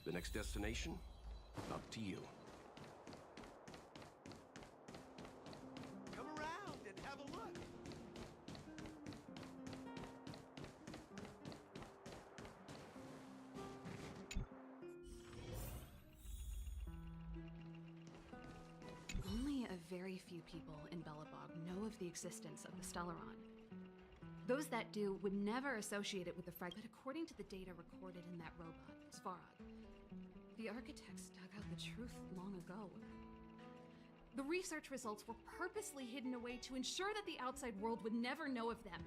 The next destination? Up to you. Come around and have a look. Only a very few people in Belobog know of the existence of the Stellaron. Those that do would never associate it with the fragment, but according to the data recorded in that robot, Svarog, the architects dug out the truth long ago. The research results were purposely hidden away to ensure that the outside world would never know of them.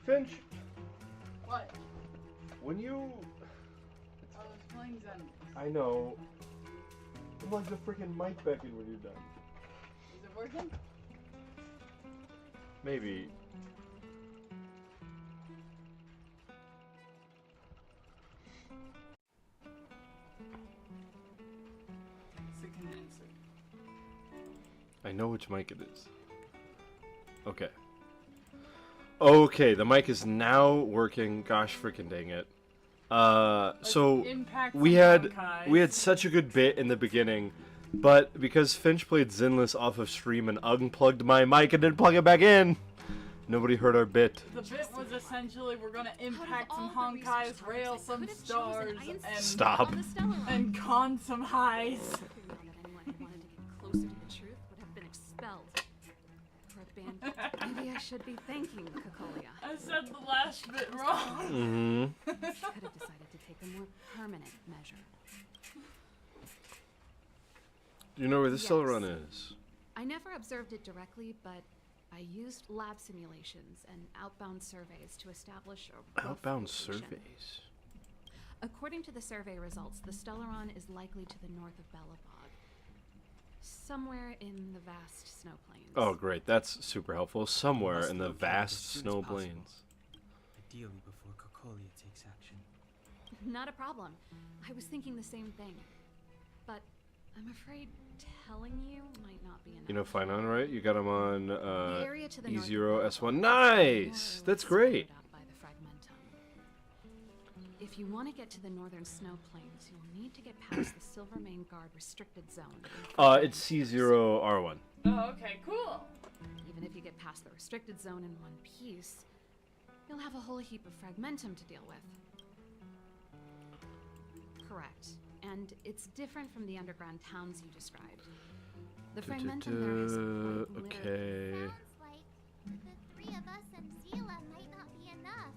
Finch, What? when you... I was playing Zen. I know. Plug the freaking mic back in when you're done. Is it working? Maybe. It's a condenser. I know which mic it is. Okay. Okay, the mic is now working. Gosh freaking dang it. So Impact we from had Honkai. such a good bit in the beginning, but because Finch played Zinless off of stream and unplugged my mic and didn't plug it back in, nobody heard our bit. The bit was essentially we're gonna impact some Honkais, rail some stars, and Stop. and con some highs. That anyone who wanted to get closer to the truth would have been expelled. For a band, maybe I should be thanking Cocolia. I said the last bit wrong. Mm-hmm. Could have decided to take a more permanent measure. Do you know where this Yes. Stellaron is? I never observed it directly, but I used lab simulations and outbound surveys to establish a rough Outbound location. surveys. According to the survey results, the Stellaron is likely to the north of Belobog, somewhere in the vast snow plains. Oh, great. That's super helpful. Somewhere Must in the locate it as vast soon as snow possible. plains. Ideally before Cocolia takes action. Not a problem. I was thinking the same thing. But I'm afraid telling you might not be enough. You know Finon, right? You got him on The area to the north of E0 Belobog S1. is Nice! more or That's less great. covered up by the Fragmentum. If you want to get to the northern snow plains, you'll need to get past the Silvermane Guard restricted zone. It's C0R1. Oh, okay, cool. Even if you get past the restricted zone in one piece, you'll have a whole heap of Fragmentum to deal with. Correct. And it's different from the underground towns you described. The Fragmentum there is quite littered. Okay. Sounds like the three of us and Zila might not be enough.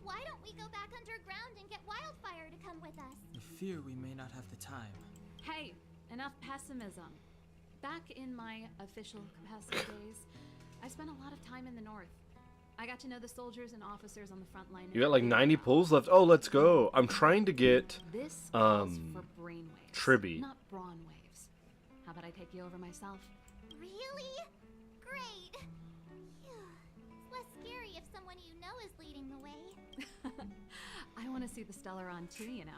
Why don't we go back underground and get Wildfire to come with us? I fear we may not have the time. Hey, enough pessimism. Back in my official capacity days, I spent a lot of time in the north. I got to know the soldiers and officers on the front line. You got like 90 pulls left. Oh, let's go. I'm trying to get This calls um, for brainwaves, Tribby. not brawn waves. How about I take you over myself? Really? Great. Phew. It's less scary if someone you know is leading the way. I want to see the Stellaron too, you know.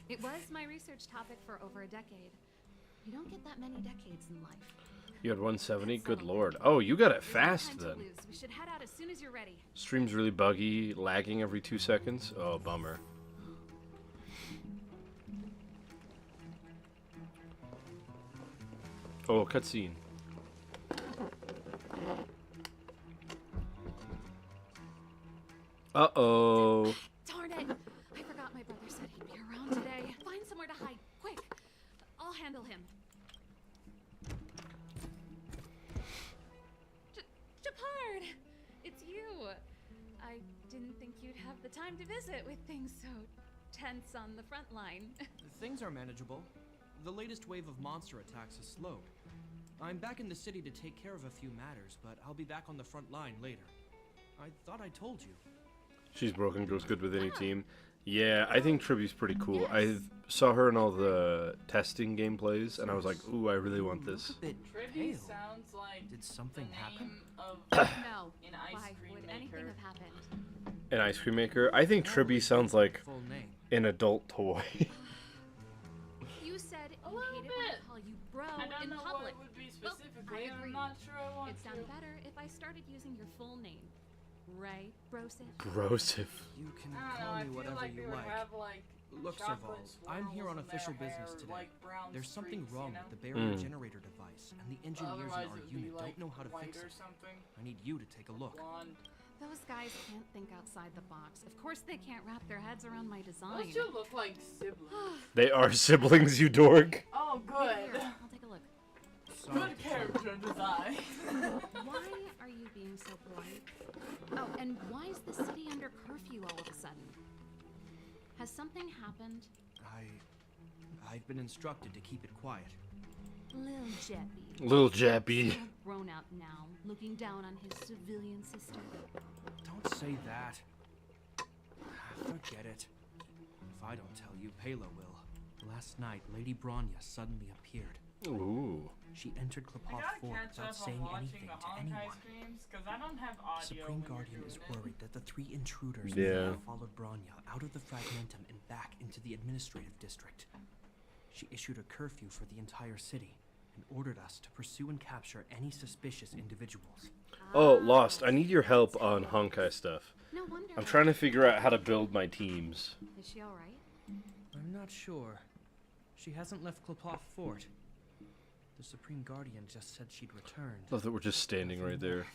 It was my research topic for over a decade. You don't get that many decades in life. You had 170? Good Settle. lord. Oh, you got it There's no fast time to then. lose. We should head out as soon as you're ready. Stream's really buggy, lagging every 2 seconds. Oh, bummer. Oh, cutscene. Uh-oh. Darn it! I forgot my brother said he'd be around today. Find somewhere to hide, quick! I'll handle him. Japard! It's you! I didn't think you'd have the time to visit with things so tense on the front line. Things are manageable. The latest wave of monster attacks has slowed. I'm back in the city to take care of a few matters, but I'll be back on the front line later. I thought I told you. She's broken, goes good with any team. Yeah, I think Triby's pretty cool. I saw her in all the testing gameplays, and I was like, ooh, I really want this. A bit Trivy pale. sounds like Did something the happen? name of No. an ice Why cream would maker. anything have happened? An ice cream maker? I think Tribby sounds like Full name. an adult toy. You said A you little hated when I bit. call you bro I don't in know public. what it would be Well, specifically, I and I'm agree. not sure I want It'd sound to. better if I started using your full name. Right, Brosif? Brosif. You can I don't know, call I me feel whatever like they you would like. have like Look, chocolate Serval, I'm here on swirls in official their business hair, today. like brown There's something streaks, wrong you know? with the barrier Mm. generator device, and the engineers in Otherwise our it'd be unit like don't know how to white fix or it. something. I need you to take a look. Blonde. Those guys can't think outside the box. Of course they can't wrap their heads around my design. Those two look like siblings. They are siblings, you dork. Oh, Here, good. I'll take a look. Sorry Good to character design. Why are you being so polite? Oh, and why is the city under curfew all of a sudden? Has something happened? I've been instructed to keep it quiet. Lil Jeppy. Little Jappy. So grown up now, looking down on his civilian sister. Don't say that. Forget it. If I don't tell you, Pela will. Last night, Lady Bronya suddenly appeared. Ooh. She entered I Klepoth gotta Fort catch without up saying on watching anything the to Honkai anyone. streams, because I don't have The audio Supreme when you're Guardian is doing it. worried that the three intruders Yeah. may have followed Bronya out of the Fragmentum and back into the administrative district. She issued a curfew for the entire city and ordered us to pursue and capture any suspicious individuals. Oh, Lost. I need your help on Honkai stuff. No wonder. I'm trying to figure out how to build my teams. Is she alright? I'm not sure. She hasn't left Klepoth Fort. The Supreme Guardian just said she'd returned. Love that we're just standing right there.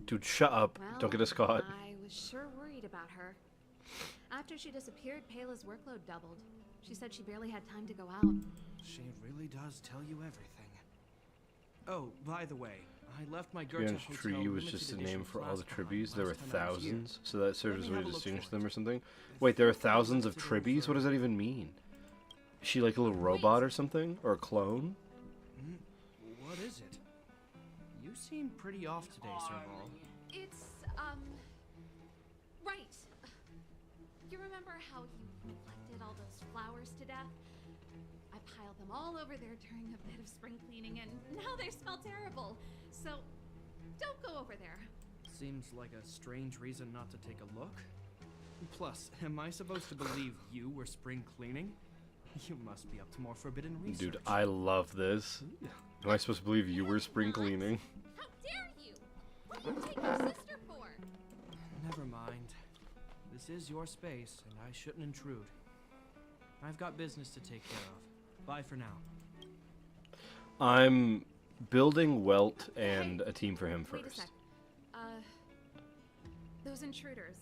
Dude, shut up. Well, Don't get us caught. I was sure worried about her. After she disappeared, Pela's workload doubled. She said she barely had time to go out. She really does tell you everything. Oh, by the way, I left my To be Goethe honest, Hotel Tree was limited just a edition name for all the flask behind tribbies. There were last time I was here. thousands, so that serves Let as me a way have to a look distinguish for it. them or something. Wait, there are thousands of tribbies? What does that even mean? Is she like a little robot or something? Or a clone? What is it? You seem pretty off today, Serval. It's, right. You remember how you neglected all those flowers to death? I piled them all over there during a bit of spring cleaning, and now they smell terrible. So, don't go over there. Seems like a strange reason not to take a look. Plus, am I supposed to believe you were spring cleaning? You must be up to more forbidden research. Dude, I love this. Am I supposed to believe you were spring cleaning? How dare you? What did you take your sister for? Never mind. This is your space, and I shouldn't intrude. I've got business to take care of. Bye for now. I'm building Welt and a team for him Wait a first. sec. Those intruders.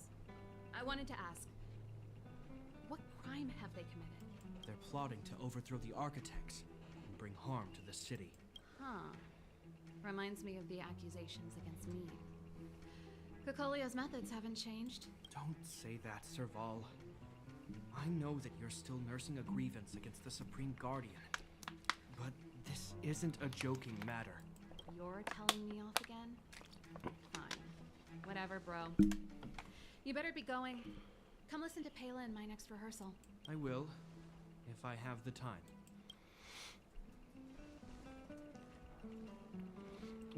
I wanted to ask, what crime have they committed? They're plotting to overthrow the architects and bring harm to the city. Huh. Reminds me of the accusations against me. Kokolio's methods haven't changed. Don't say that, Serval. I know that you're still nursing a grievance against the Supreme Guardian. But this isn't a joking matter. You're telling me off again? Fine. Whatever, bro. You better be going. Come listen to Pela in my next rehearsal. I will, if I have the time.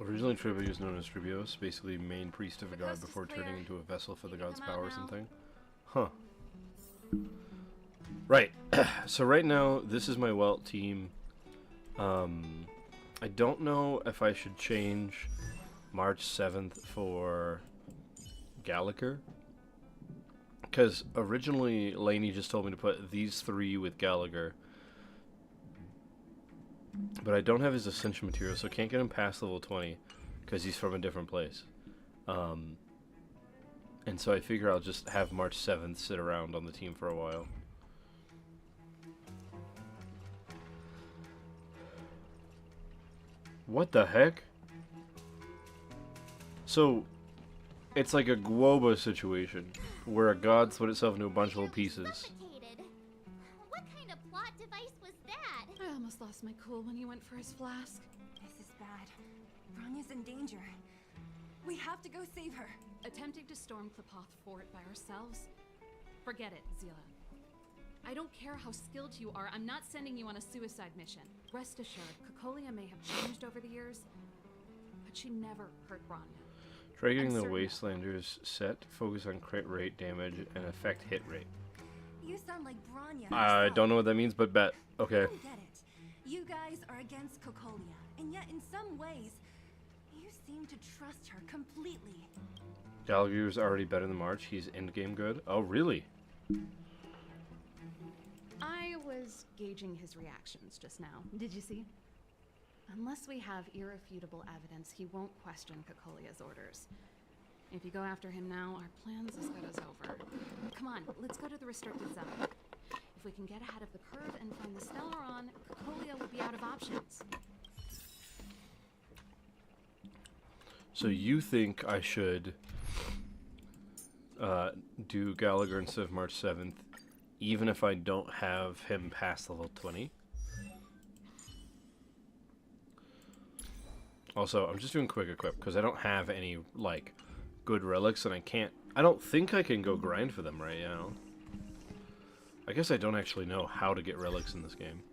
Originally, Tribby was known as Tribios, basically main priest of a The god coast is before clear. turning into a vessel for the You can god's come out power or now. something. Huh. Right. So right now, this is my Welt team. I don't know if I should change March 7th for Gallagher. Because originally, Lainey just told me to put these three with Gallagher. But I don't have his ascension material, so I can't get him past level 20. Because he's from a different place. And so I figure I'll just have March 7th sit around on the team for a while. What the heck? So, it's like a Guoba situation, where a god split itself into a bunch of little pieces. Suffocated. What kind of plot device was that? I almost lost my cool when he went for his flask. This is bad. Bronya's in danger. We have to go save her. Attempting to storm Klepoth Fort by ourselves? Forget it, Zila. I don't care how skilled you are, I'm not sending you on a suicide mission. Rest assured, Cocolia may have changed over the years, but she never hurt Bronya. Triggering I'm the certain- Wastelanders set, focus on crit rate, damage, and affect hit rate. You sound like Bronya. I herself. don't know what that means, but bet. I Okay. don't get it. You guys are against Cocolia, and yet in some ways, you seem to trust her completely. Gallagher's already better than March. He's endgame good. Oh, really? I was gauging his reactions just now. Did you see? Unless we have irrefutable evidence, he won't question Cocolia's orders. If you go after him now, our plan's as good as over. Come on, let's go to the restricted zone. If we can get ahead of the curve and find the Stellaron, Cocolia will be out of options. So you think I should do Gallagher instead of March 7th, even if I don't have him past level 20? Also, I'm just doing quick equip because I don't have any, like, good relics, and I don't think I can go grind for them right now. I guess I don't actually know how to get relics in this game.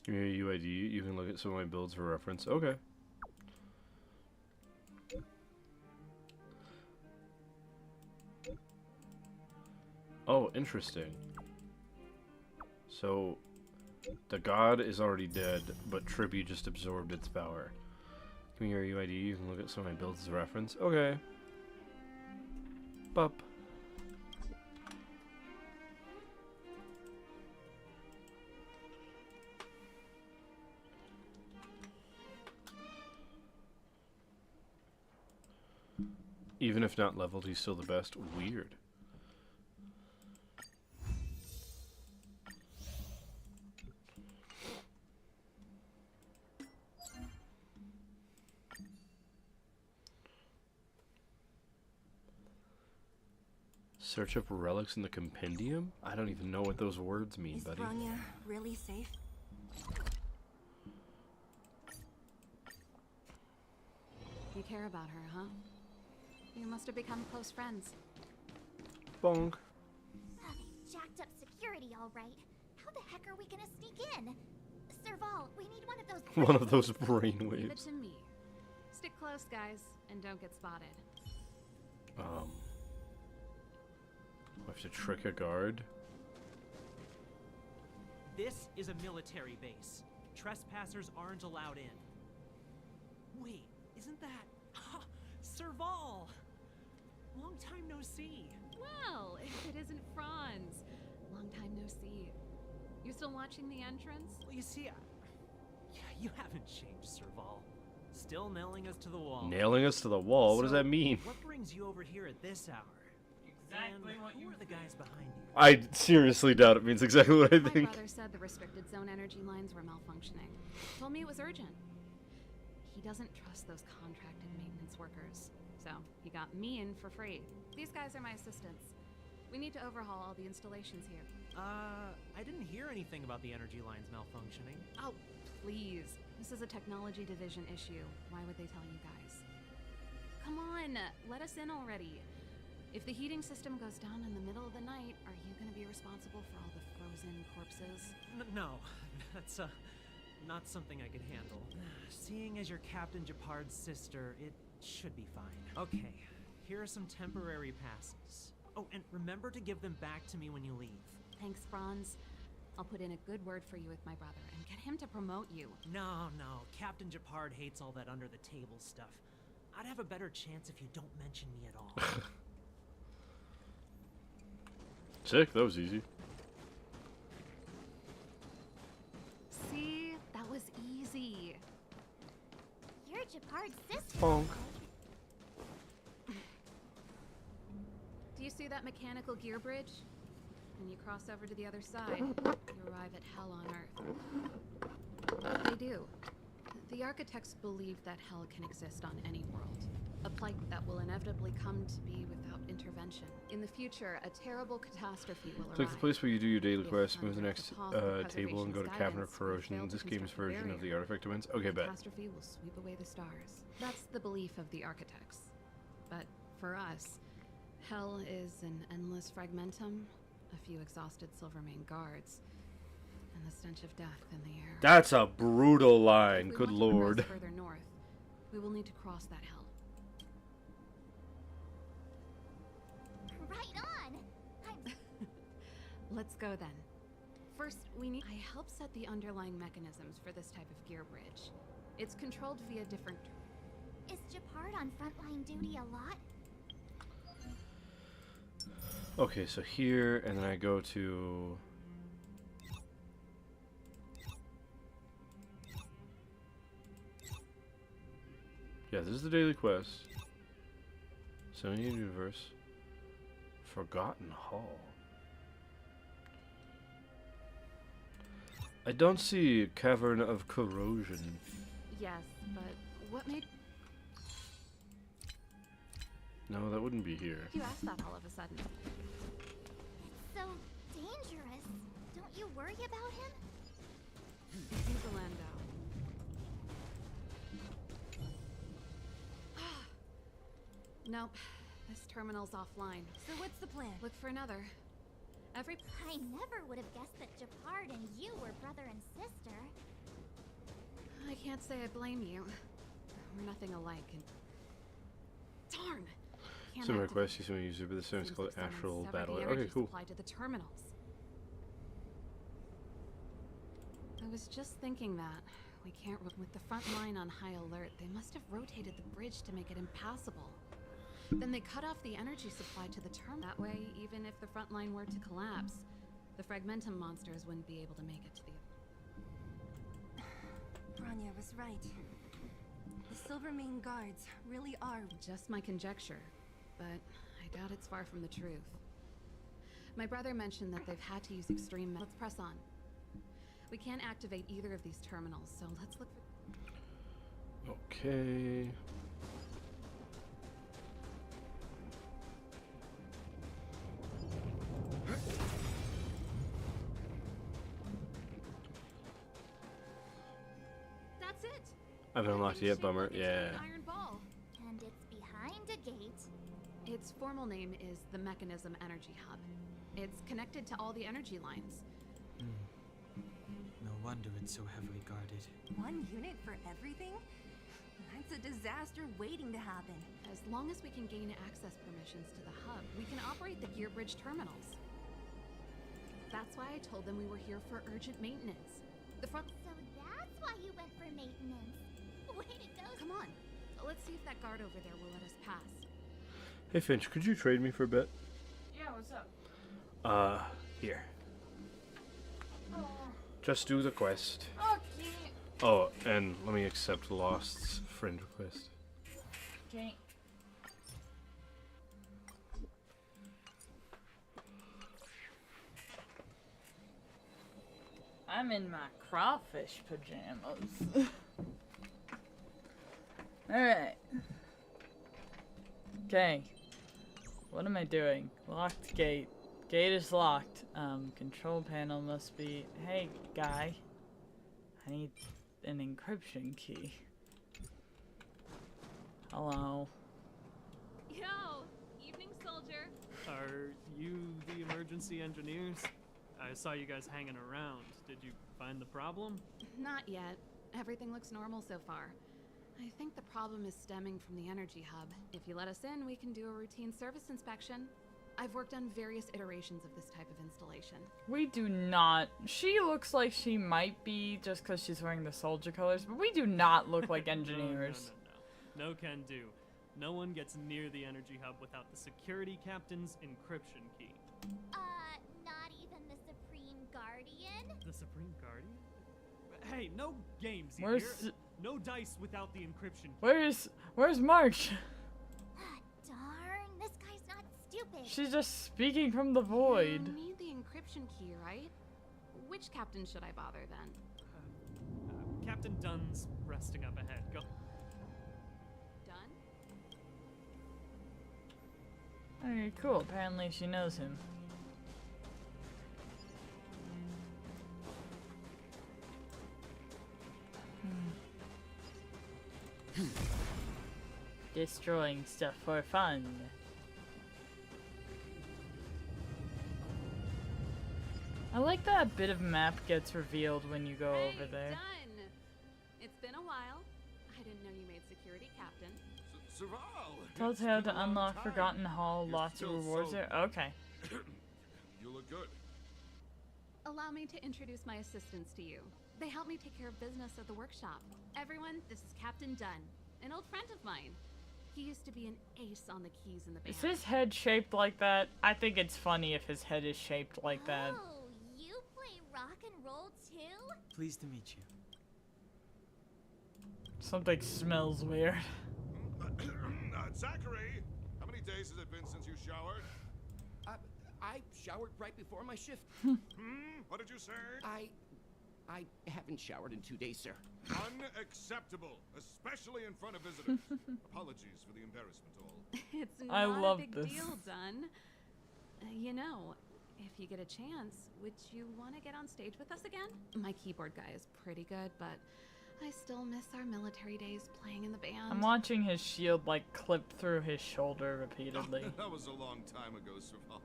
Give me a UID, you can look at some of my builds for reference. Okay. Oh, interesting. So, the god is already dead, but Tribute just absorbed its power. Give me your UID, you can look at some of my builds as a reference. Okay. Bup. Even if not leveled, he's still the best. Weird. Search up relics in the compendium? I don't even know what those words mean, Is buddy. Bronya really safe? You care about her, huh? You must have become close friends. Bonk. Oh, they jacked up security, all right. How the heck are we gonna sneak in? Serval, we need one of those. One of those Leave it brainwaves. to me. Stick close, guys, and don't get spotted. I have to trick a guard. This is a military base. Trespassers aren't allowed in. Wait, isn't that... Serval! Long time no see. Well, if it isn't Franz. Long time no see. You still watching the entrance? Well, you see, you haven't changed, Serval. Still nailing us to the wall. Nailing us to the wall? What does So, that mean? What brings you over here at this hour? Exactly And what who you are the guys behind you? I seriously doubt it means exactly what I My think. brother said the restricted zone energy lines were malfunctioning. Told me it was urgent. He doesn't trust those contracted maintenance workers. So, he got me in for free. These guys are my assistants. We need to overhaul all the installations here. I didn't hear anything about the energy lines malfunctioning. Oh, please. This is a technology division issue. Why would they tell you guys? Come on, let us in already. If the heating system goes down in the middle of the night, are you going to be responsible for all the frozen corpses? No, that's not something I could handle. Seeing as you're Captain Japard's sister, it should be fine. Okay, here are some temporary passes. Oh, and remember to give them back to me when you leave. Thanks, Franz. I'll put in a good word for you with my brother and get him to promote you. No, Captain Japard hates all that under-the-table stuff. I'd have a better chance if you don't mention me at all. Sick, that was easy. See? That was easy. You're Japard's sister. Bonk. Do you see that mechanical gear bridge? When you cross over to the other side, you arrive at hell on Earth. They do. The architects believe that hell can exist on any world. A plight that will inevitably come to be without intervention. In the future, a terrible catastrophe will Click the arrive. place where you do your daily If quest, move to the under next the pause of table and go to preservation's Cabinet of guidance, we Corrosion. fail to This game's construct the version of the barrier, artifact events. Okay, bet. catastrophe will sweep away the stars. That's the belief of the architects. But for us, hell is an endless fragmentum, a few exhausted Silvermane guards, and the stench of death in the air. That's a brutal If line. we Good want to progress lord. further north, we will need to cross that hell. Right on! I'm Let's go then. First, I help set the underlying mechanisms for this type of gear bridge. It's controlled via different... Is Japard on frontline duty a lot? Okay, so here, and then I go to... Yeah, this is the daily quest. Sony Universe. Forgotten Hall. I don't see Cavern of Corrosion. Yes, but what made No, that wouldn't be here. you ask that all of a sudden? So dangerous. Don't you worry about him? He's a Landau. Nope, this terminal's offline. So what's the plan? Look for another. Every... I never would have guessed that Japard and you were brother and sister. I can't say I blame you. We're nothing alike, and... Darn! Can't Similar activate- quest, you see when you use it, but this time it's Seems called like someone Astral severed Battle. the Okay, energy cool. supply to the terminals. I was just thinking that. We can't... With the front line on high alert, they must have rotated the bridge to make it impassable. Then they cut off the energy supply to the terminal. That way, even if the front line were to collapse, the Fragmentum monsters wouldn't be able to make it to the... Bronya was right. The Silvermane guards really are... Just my conjecture, but I doubt it's far from the truth. My brother mentioned that they've had to use extreme... Let's press on. We can't activate either of these terminals, so let's look for... Okay. That's it! I haven't unlocked it yet, bummer. Yeah. Iron ball. And it's behind a gate. Its formal name is the Mechanism Energy Hub. It's connected to all the energy lines. No wonder it's so heavily guarded. One unit for everything? That's a disaster waiting to happen. As long as we can gain access permissions to the hub, we can operate the gear bridge terminals. That's why I told them we were here for urgent maintenance. The front... So that's why you went for maintenance. Way to go. Come on. Let's see if that guard over there will let us pass. Hey Finch, could you trade me for a bit? Yeah, what's up? Here. Just do the quest. Okay. Oh, and let me accept Lost's friend request. Okay. I'm in my crawfish pajamas. Alright. Okay. What am I doing? Locked gate. Gate is locked. Control panel must be... Hey, guy. I need an encryption key. Hello. Yo! Evening, soldier. Are you the emergency engineers? I saw you guys hanging around. Did you find the problem? Not yet. Everything looks normal so far. I think the problem is stemming from the energy hub. If you let us in, we can do a routine service inspection. I've worked on various iterations of this type of installation. We do not. She looks like she might be just because she's wearing the soldier colors, but we do not look like engineers. No can do. No one gets near the energy hub without the security captain's encryption key. Not even the Supreme Guardian? The Supreme Guardian? Hey, no games here. Where's No dice without the encryption key. where's March? Darn, this guy's not stupid. She's just speaking from the void. You need the encryption key, right? Which captain should I bother then? Captain Dunn's resting up ahead. Go. Done? Okay, cool. Apparently she knows him. Destroying stuff for fun. I like that a bit of map gets revealed when you go over there. Done. It's been a while. I didn't know you made security captain. Serval! Tell It's Teyo been a to long unlock time. Forgotten Hall. You're Lots of still rewards so- there. Okay. You look good. Allow me to introduce my assistants to you. They help me take care of business at the workshop. Everyone, this is Captain Dunn, an old friend of mine. He used to be an ace on the keys in the band. Is his head shaped like that? I think it's funny if his head is shaped like that. Oh, you play rock and roll too? Pleased to meet you. Something smells weird. Zachary, how many days has it been since you showered? I showered right before my shift. What did you say? I haven't showered in 2 days, sir. Unacceptable, especially in front of visitors. Apologies for the embarrassment, all. It's not I love a big this. deal, Dunn. You know, if you get a chance, would you want to get on stage with us again? My keyboard guy is pretty good, but I still miss our military days playing in the band. I'm watching his shield like clip through his shoulder repeatedly. That was a long time ago, Serval.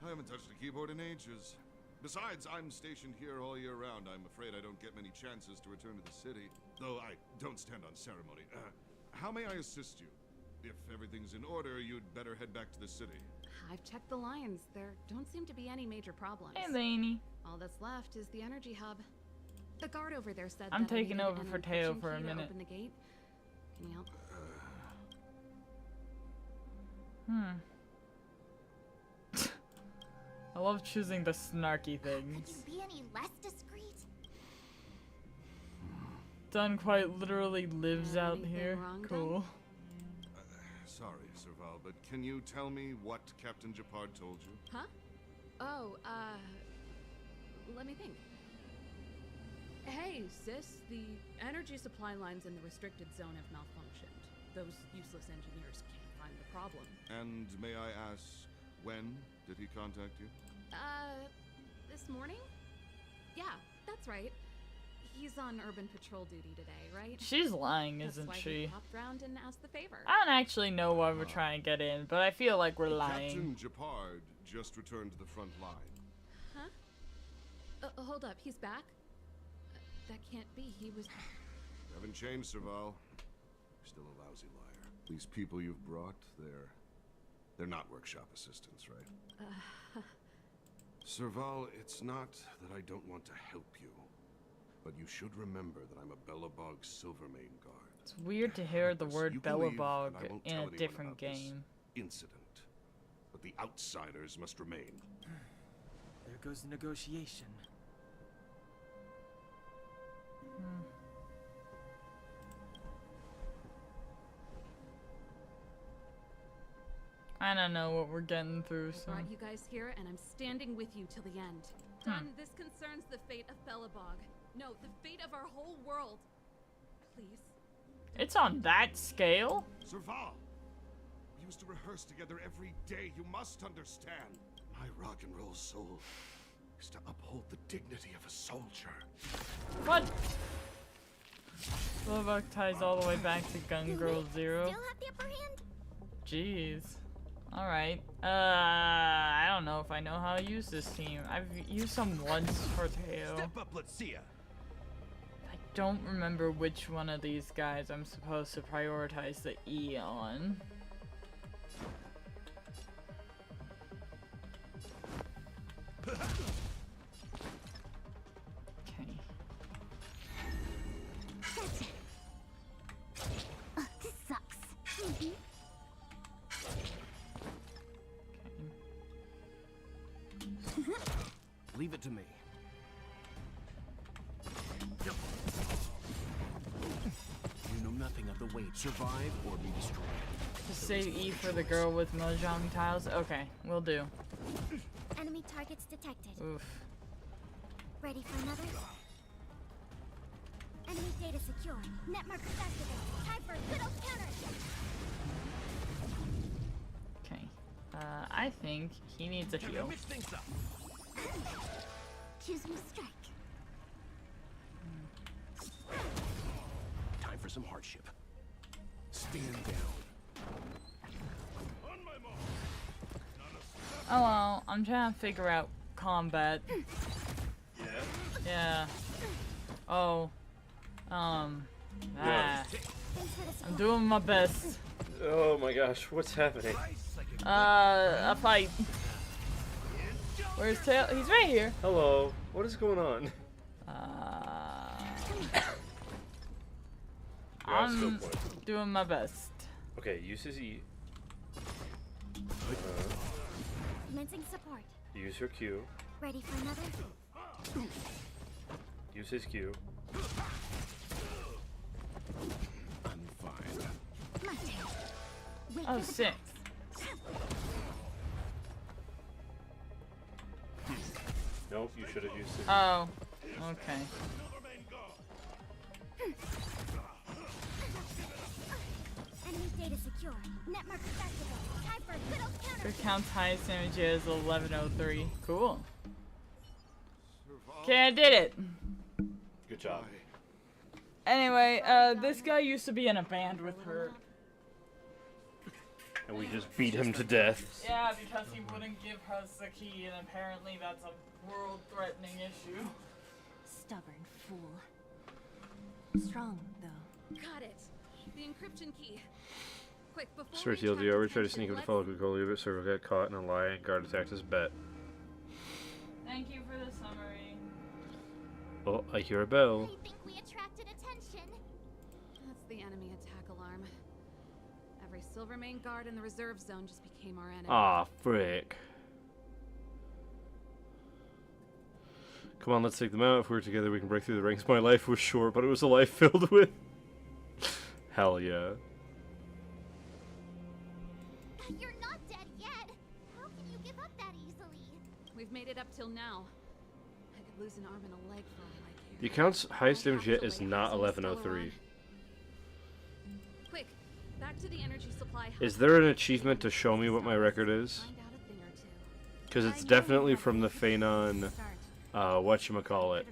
I haven't touched a keyboard in ages. Besides, I'm stationed here all year round. I'm afraid I don't get many chances to return to the city. Though I don't stand on ceremony. How may I assist you? If everything's in order, you'd better head back to the city. I've checked the lines. There don't seem to be any major problems. Hey, Laney. All that's left is the energy hub. The guard over there said I'm that I taking needed over an for Teyo encryption for a key to minute. Open the gate. Can you help? I love choosing the snarky Could things. you be any less discreet? Dunn quite literally lives out Anything here. wrong, Dunn? Cool. Sorry, Serval, but can you tell me what Captain Japard told you? Huh? Oh, let me think. Hey, sis, the energy supply lines in the restricted zone have malfunctioned. Those useless engineers can't find the problem. And may I ask, when did he contact you? This morning? Yeah, that's right. He's on urban patrol duty today, right? She's lying, That's isn't why she? he popped round and asked the favor. I don't actually know why we're trying to get in, but I feel like we're lying. Captain Japard just returned to the front line. Huh? Hold up, he's back? That can't be. He was. You haven't changed, Serval. You're still a lousy liar. These people you've brought, they're not workshop assistants, right? Serval, it's not that I don't want to help you, but you should remember that I'm a Bellabog Silvermane guard. It's weird to hear the Yes, word you can leave, Bellabog and I won't in tell a anyone different about this game. incident, but the outsiders must remain. There goes the negotiation. I don't know what we're getting through, I so. brought you guys here, and I'm standing with you till the end. Dunn, this concerns the fate of Bellabog. No, the fate of our whole world. Please. It's on that scale? Serval! We used to rehearse together every day, you must understand. My rock and roll soul is to uphold the dignity of a soldier. What? Bellabog ties all the way back to Gun Girl Zero. Still have the upper hand? Jeez. Alright. I don't know if I know how to use this team. I've used them once for Teyo. Step up, let's see ya. I don't remember which one of these guys I'm supposed to prioritize the E on. Okay. This sucks. Leave it to me. You know nothing of the weight. Survive or be destroyed. Just save E for the girl with Mojang tiles? Okay, will do. Enemy targets detected. Oof. Ready for another? Enemy data secure. Net markers activated. Time for a good old counter. Okay. I think he needs a heal. Mix things up. Choose me strike. Time for some hardship. Stand down. On my mark. Oh well, I'm trying to figure out combat. Yeah. Oh. I'm doing my best. Oh my gosh, what's happening? A fight. Where's Teyo? He's right here. Hello, what is going on? I'm doing my best. Okay, use his E. Commencing support. Use her Q. Ready for another? Use his Q. I'm fine. My turn. Wait Oh, for the sick. Nope, you should have used his. Oh, okay. enemy data secure. Network activated. Time for a good old counter. Your count's highest damage is 1103. Cool. Okay, I did it. Good job. Anyway, this guy used to be in a band with her. And we just beat him to death. Yeah, because he wouldn't give us the key, and apparently that's a world-threatening issue. Stubborn fool. Strong, though. Got it. The encryption key. Quick, before Sir we TLDR, we attract tried to sneak up to attention, follow Cocolia, but Servo got caught in a lie and guard attacked his bet. Thank you for the summary. Oh, I hear a bell. I think we attracted attention. That's the enemy attack alarm. Every Silvermane guard in the reserve zone just became our enemy. Ah, frick. Come on, let's take them out. If we're together, we can break through the ranks. My life was short, but it was a life filled with... Hell yeah. You're not dead yet. How can you give up that easily? We've made it up till now. I could lose an arm and a leg for all I care. The account's highest damage yet is not 1103. Quick, back to the energy supply. Is there an achievement to show me what my record is? Find out a thing or two. Because it's definitely from the Phanon, whatchamacallit.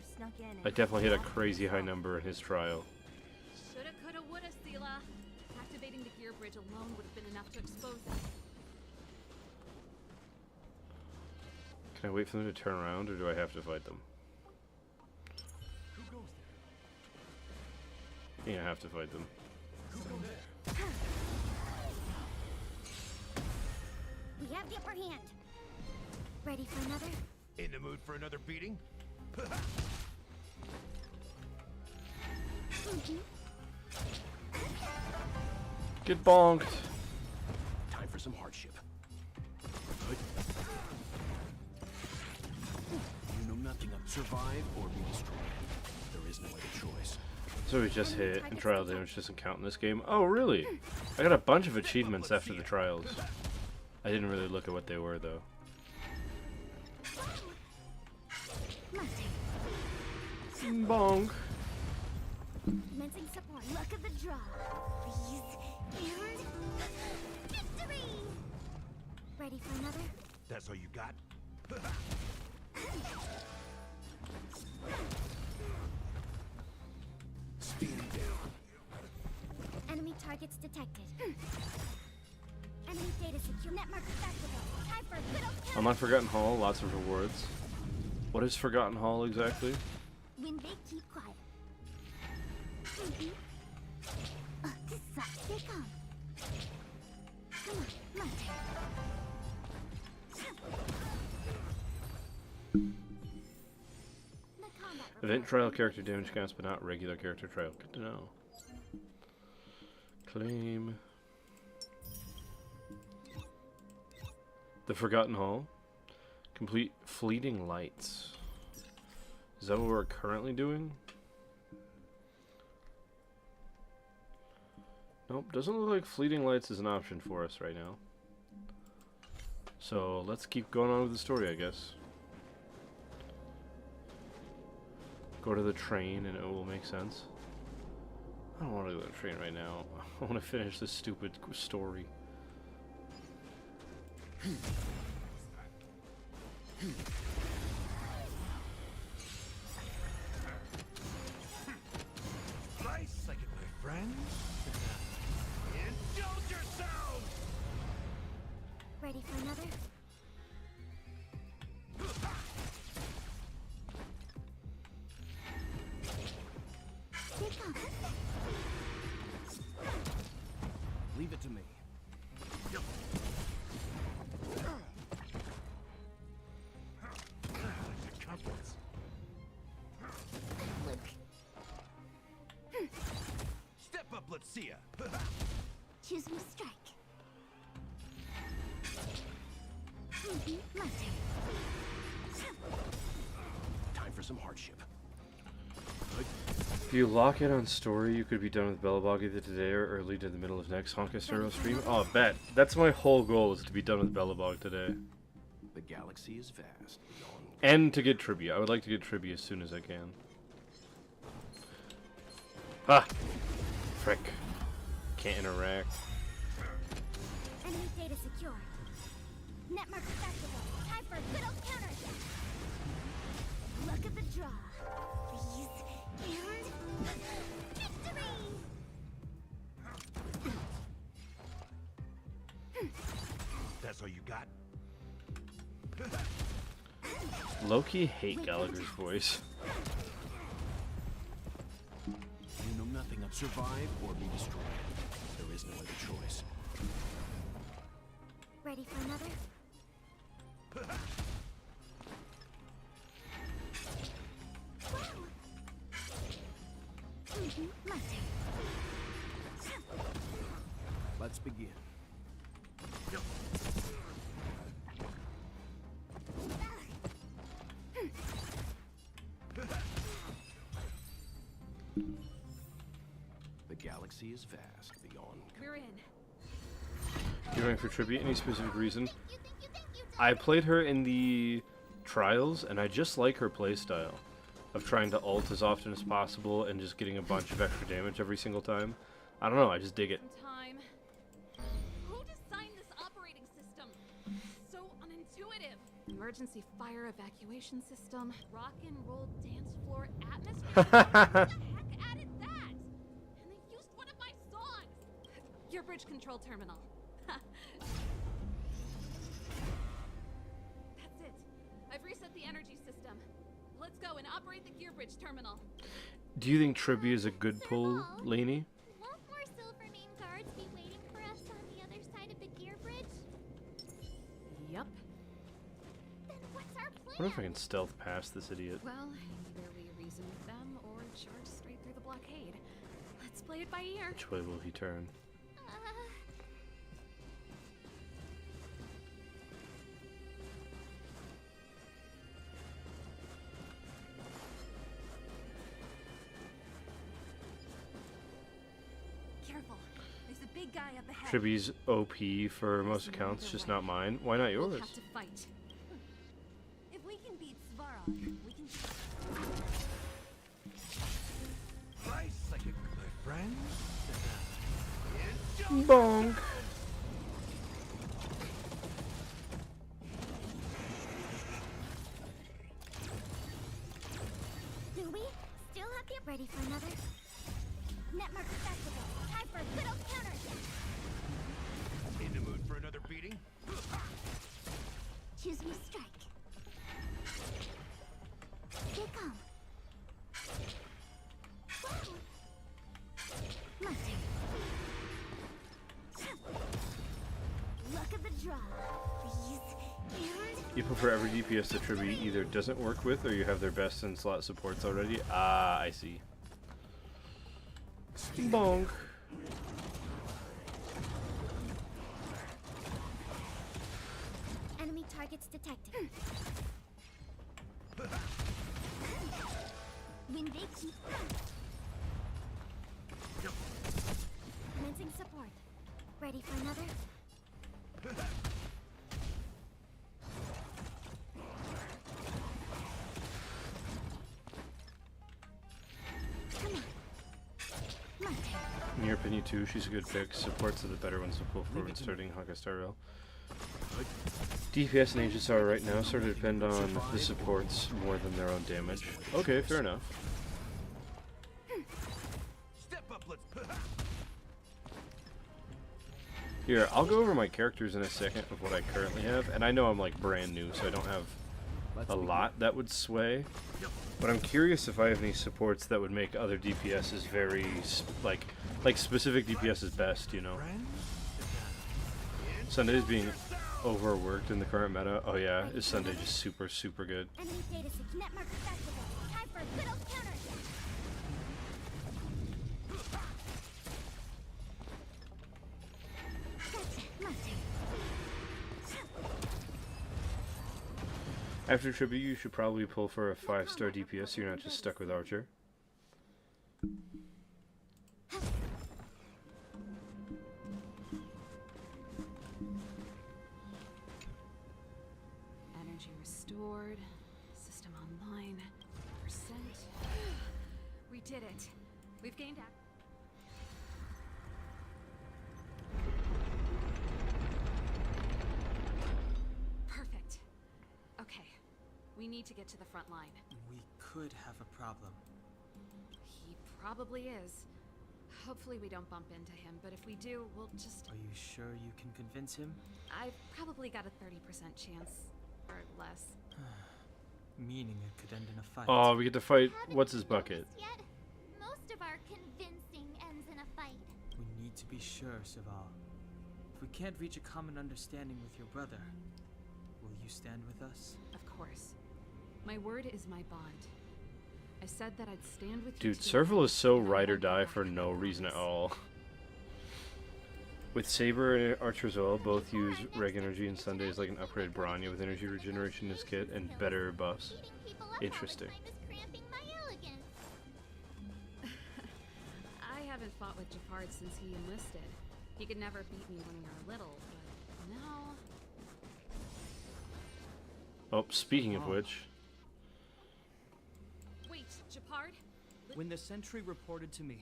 I definitely hit a crazy high number in his trial. Shoulda, coulda, woulda, Sela. Activating the gear bridge alone would have been enough to expose them. Can I wait for them to turn around, or do I have to fight them? Yeah, I have to fight them. We have the upper hand. Ready for another? In the mood for another beating? Get bonked. Time for some hardship. You know nothing of survive or be destroyed. There is no other choice. So we just hit, and trial damage doesn't count in this game. Oh, really? I got a bunch of achievements after the trials. I didn't really look at what they were, though. Bonk. Commencing support. Luck of the draw. Please. And victory! Ready for another? That's all you got? Stand down. Enemy targets detected. Enemy data secure. Network activated. Time for a good old I'm on Forgotten Hall, lots of rewards. What is Forgotten Hall exactly? When they keep quiet. This sucks. They come. Come on, my turn. The combat Event trial character damage counts, but not regular character trial. Good to know. Claim. The Forgotten Hall. Complete Fleeting Lights. Is that what we're currently doing? Nope, doesn't look like Fleeting Lights is an option for us right now. So let's keep going on with the story, I guess. Go to the train and it will make sense. I don't want to go to the train right now. I want to finish this stupid story. Nice second, my friend. Indulge yourselves! Ready for another? Here it comes. Leave it to me. Circumference. Look. Step up, let's see ya. Choose me strike. My turn. Time for some hardship. If you lock in on story, you could be done with Belobog either today or early to the middle of next Honkai Star Rail stream. Oh, bet. That's my whole goal, is to be done with Belobog today. The galaxy is vast. Beyond And to get trivia. I would like to get trivia as soon as I can. Ah! Frick. Can't interact. Enemy data secure. Netmark activate. Time for a good old counter. Look at the draw. Freeze. And victory! That's all you got? Low-key hate Gallagher's voice. You know nothing of survive or be destroyed. There is no other choice. Ready for another? My turn. Let's begin. The galaxy is vast beyond. We're in. You running for tribute? Any specific reason? I played her in the trials, and I just like her playstyle of trying to ult as often as possible and just getting a bunch of extra damage every single time. I don't know, I just dig it. Time. Who designed this operating system? So unintuitive. Emergency fire evacuation system. Rock and roll dance floor atmosphere. Who the heck added that? And they used one of my songs. Your bridge control terminal. That's it. I've reset the energy system. Let's go and operate the gear bridge terminal. Do you think tribute is a good pull, Lainey? Won't more Silvermane guards be waiting for us on the other side of the gear bridge? Yep. Then what's our I plan? wonder if I can stealth past this idiot. Well, either we reason with them or charge straight through the blockade. Let's play it by ear. Which way will he turn? Careful. There's a big guy up ahead. Tribute's OP for most accounts, just not mine. Why not We'll yours? have to fight. If we can beat Svarog, we can. Nice second, my friend. Bonk. Do we still have to get ready for another? Netmark activate. Time for a good old counter. In the mood for another beating? Choose me strike. Here it come. My turn. Look at the draw. Freeze. And You prefer every DPS that Tribute either doesn't work with or you have their best in slot supports already? Ah, I see. Bonk. enemy targets detected. When they keep commencing support. Ready for another? Come on. My turn. In your opinion too, she's a good pick. Supports are the better ones to pull forward starting Honkai Star Rail. DPS and Aegis are right now sort of depend on the supports more than their own damage. Okay, fair enough. Step up, let's. Here, I'll go over my characters in a second of what I currently have, and I know I'm like brand new, so I don't have a lot that would sway. But I'm curious if I have any supports that would make other DPSs very like specific DPSs best, you know. Sunday's being overworked in the current meta. Oh yeah, is Sunday just super good? Enemy data net markers activated. Time for a good old counterattack. After Tribute, you should probably pull for a 5-star DPS so you're not just stuck with Archer. Energy restored. System online. Percent. We did it. We've gained ac- Perfect. Okay. We need to get to the front line. We could have a problem. He probably is. Hopefully we don't bump into him, but if we do, we'll just... Are you sure you can convince him? I've probably got a 30% chance. Or less. Meaning it could end in a fight. Oh, we get to fight. Haven't What's his bucket? noticed Yet? Most of our convincing ends in a fight. We need to be sure, Saval. If we can't reach a common understanding with your brother, will you stand with us? Of course. My word is my bond. I said that I'd stand with you. Dude, to the Serval end, is so and I ride or won't go die back for on no my reason at promise. all. With Saber and Archer as well, both use Reg Energy and Sundays like an upgraded Bronya with energy regeneration in his kit and better buffs. Beating people up Interesting. all the time is cramping my elegance. I haven't fought with Jafard since he enlisted. He could never beat me when we were little, but now... Oh, speaking of which, Wait, Jafard? When the sentry reported to me,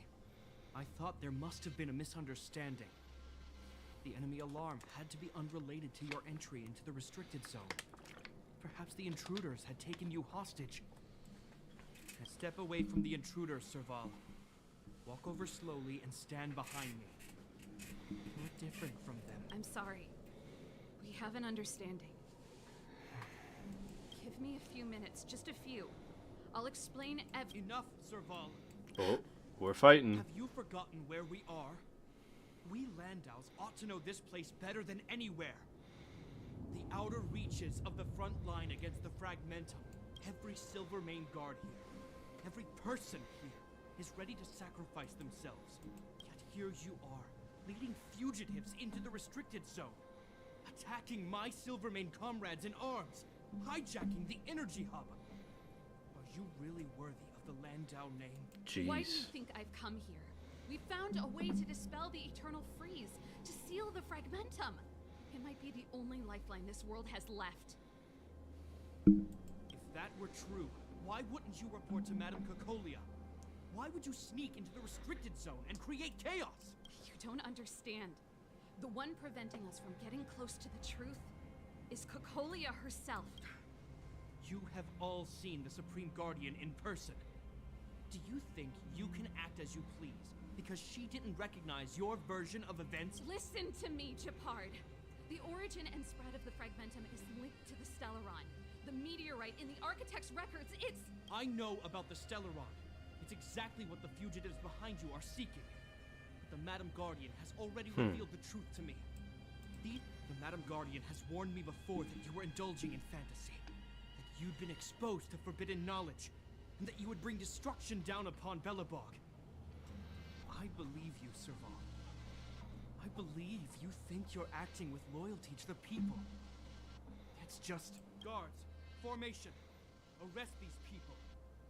I thought there must have been a misunderstanding. The enemy alarm had to be unrelated to your entry into the restricted zone. Perhaps the intruders had taken you hostage. Now step away from the intruders, Serval. Walk over slowly and stand behind me. You're different from them. I'm sorry. We have an understanding. Give me a few minutes, just a few. I'll explain Enough, Serval. oh, we're fighting. Have you forgotten where we are? We Landaus ought to know this place better than anywhere. The outer reaches of the front line against the Fragmentum. Every Silvermane guard here, every person here, is ready to sacrifice themselves. Yet here you are, leading fugitives into the restricted zone, attacking my Silvermane comrades in arms, hijacking the energy hub. Are you really worthy of the Landau name? Why do you Jeez. think I've come here? We found a way to dispel the eternal freeze, to seal the fragmentum. It might be the only lifeline this world has left. If that were true, why wouldn't you report to Madame Cocolia? Why would you sneak into the restricted zone and create chaos? You don't understand. The one preventing us from getting close to the truth is Cocolia herself. You have all seen the Supreme Guardian in person. Do you think you can act as you please because she didn't recognize your version of events? Listen to me, Jafard. The origin and spread of the fragmentum is linked to the Stellaron. The meteorite in the Architect's records, it's... I know about the Stellaron. It's exactly what the fugitives behind you are seeking. But the Madame Guardian has already revealed the truth to me. The Madame Guardian has warned me before that you were indulging in fantasy. That you'd been exposed to forbidden knowledge. And that you would bring destruction down upon Belobog. I believe you, Serval. I believe you think you're acting with loyalty to the people. It's just... Guards, formation. Arrest these people.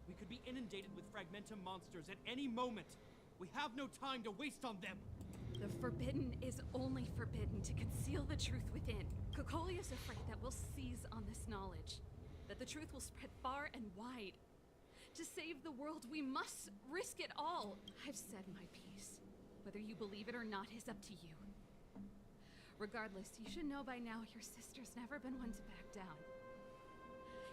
We could be inundated with Fragmentum monsters at any moment. We have no time to waste on them. The forbidden is only forbidden to conceal the truth within. Cocolia's afraid that we'll seize on this knowledge. That the truth will spread far and wide. To save the world, we must risk it all. I've said my piece. Whether you believe it or not is up to you. Regardless, you should know by now your sister's never been one to back down.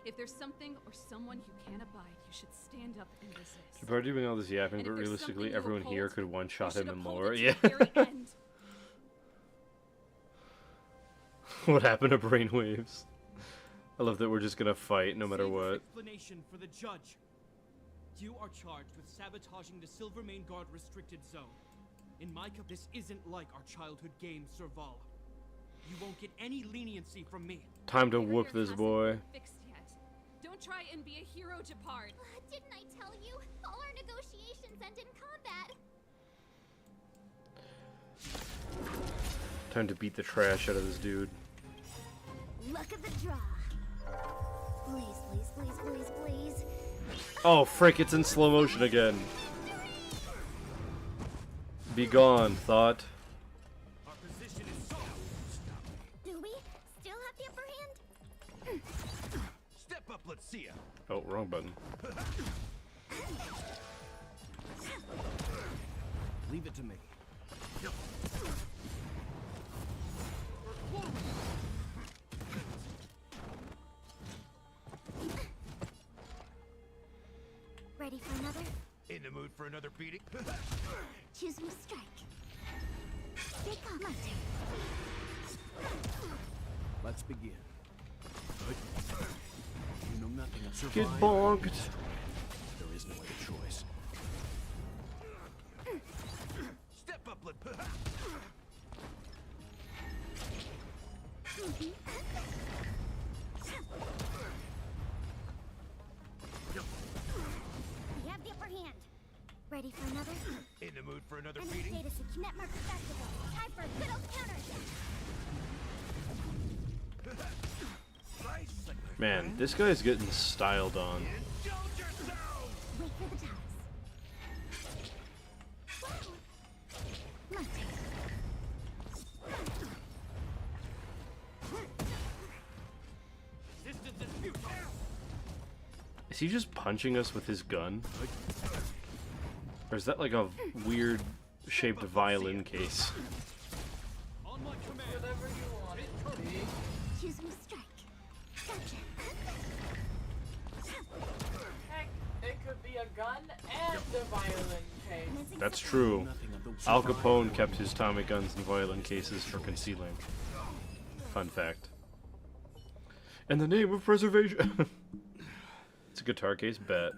If there's something or someone you can't abide, you should stand up and resist. Jabbar doing all this yapping, And but if there's realistically, something you everyone here uphold, could one-shot you him should and uphold more. it to Yeah. the very end. What happened to brainwaves? I love that we're just gonna fight no matter Save this what. explanation for the judge. You are charged with sabotaging the Silvermane Guard restricted zone. In my this isn't like our childhood game, Serval. You won't get any leniency from me. Time to Barrier whoop this hasn't boy. been fixed yet. Don't try and be a hero, Japard. Didn't I tell you? All our negotiations end in combat. Time to beat the trash out of this dude. Luck of the draw. Please, please, please, please, please. Oh, frick, it's in slow motion again. Be gone, thought. Our position is solid. Do we still have the upper hand? Step up, let's see ya. Oh, wrong button. Leave it to me. Ready for another? In the mood for another beating? Choose me strike. Big up. My turn. Let's begin. You know nothing of Get survival. bonked. There is no other choice. Step up, let. We have the upper hand. Ready for another? In the mood for another And the beating? status of Kinet Marker Festival. Time for a good old counter. Man, this guy's getting styled on. Indulge yourself! Wait for the dice. My turn. Resistance is futile. Is he just punching us with his gun? Or is that like a weird shaped violin case? On my command. Whatever you want it to be. Choose me strike. Gotcha. Heck, it could be a gun and a violin case. Commencing That's supply. true. Nothing of the Al Capone kept his Tommy guns and violin cases for concealing. Fun fact. In the name of preservation. It's a guitar case, bet.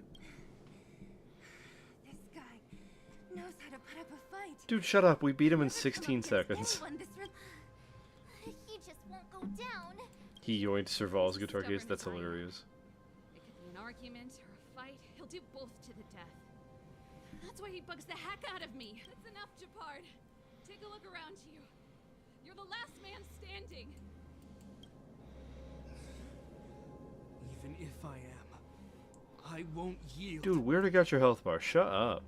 This guy knows how to put up a fight. Dude, shut up. We beat him in Never come 16 up against seconds. anyone this He just won't go down. He yoinked Serval's guitar case. That's hilarious. It could be an argument or a fight. He'll do both to the death. That's why he bugs the heck out of me. That's enough, Japard. Take a look around you. You're the last man standing. Even if I am, I won't yield. Dude, we already got your health bar. Shut up.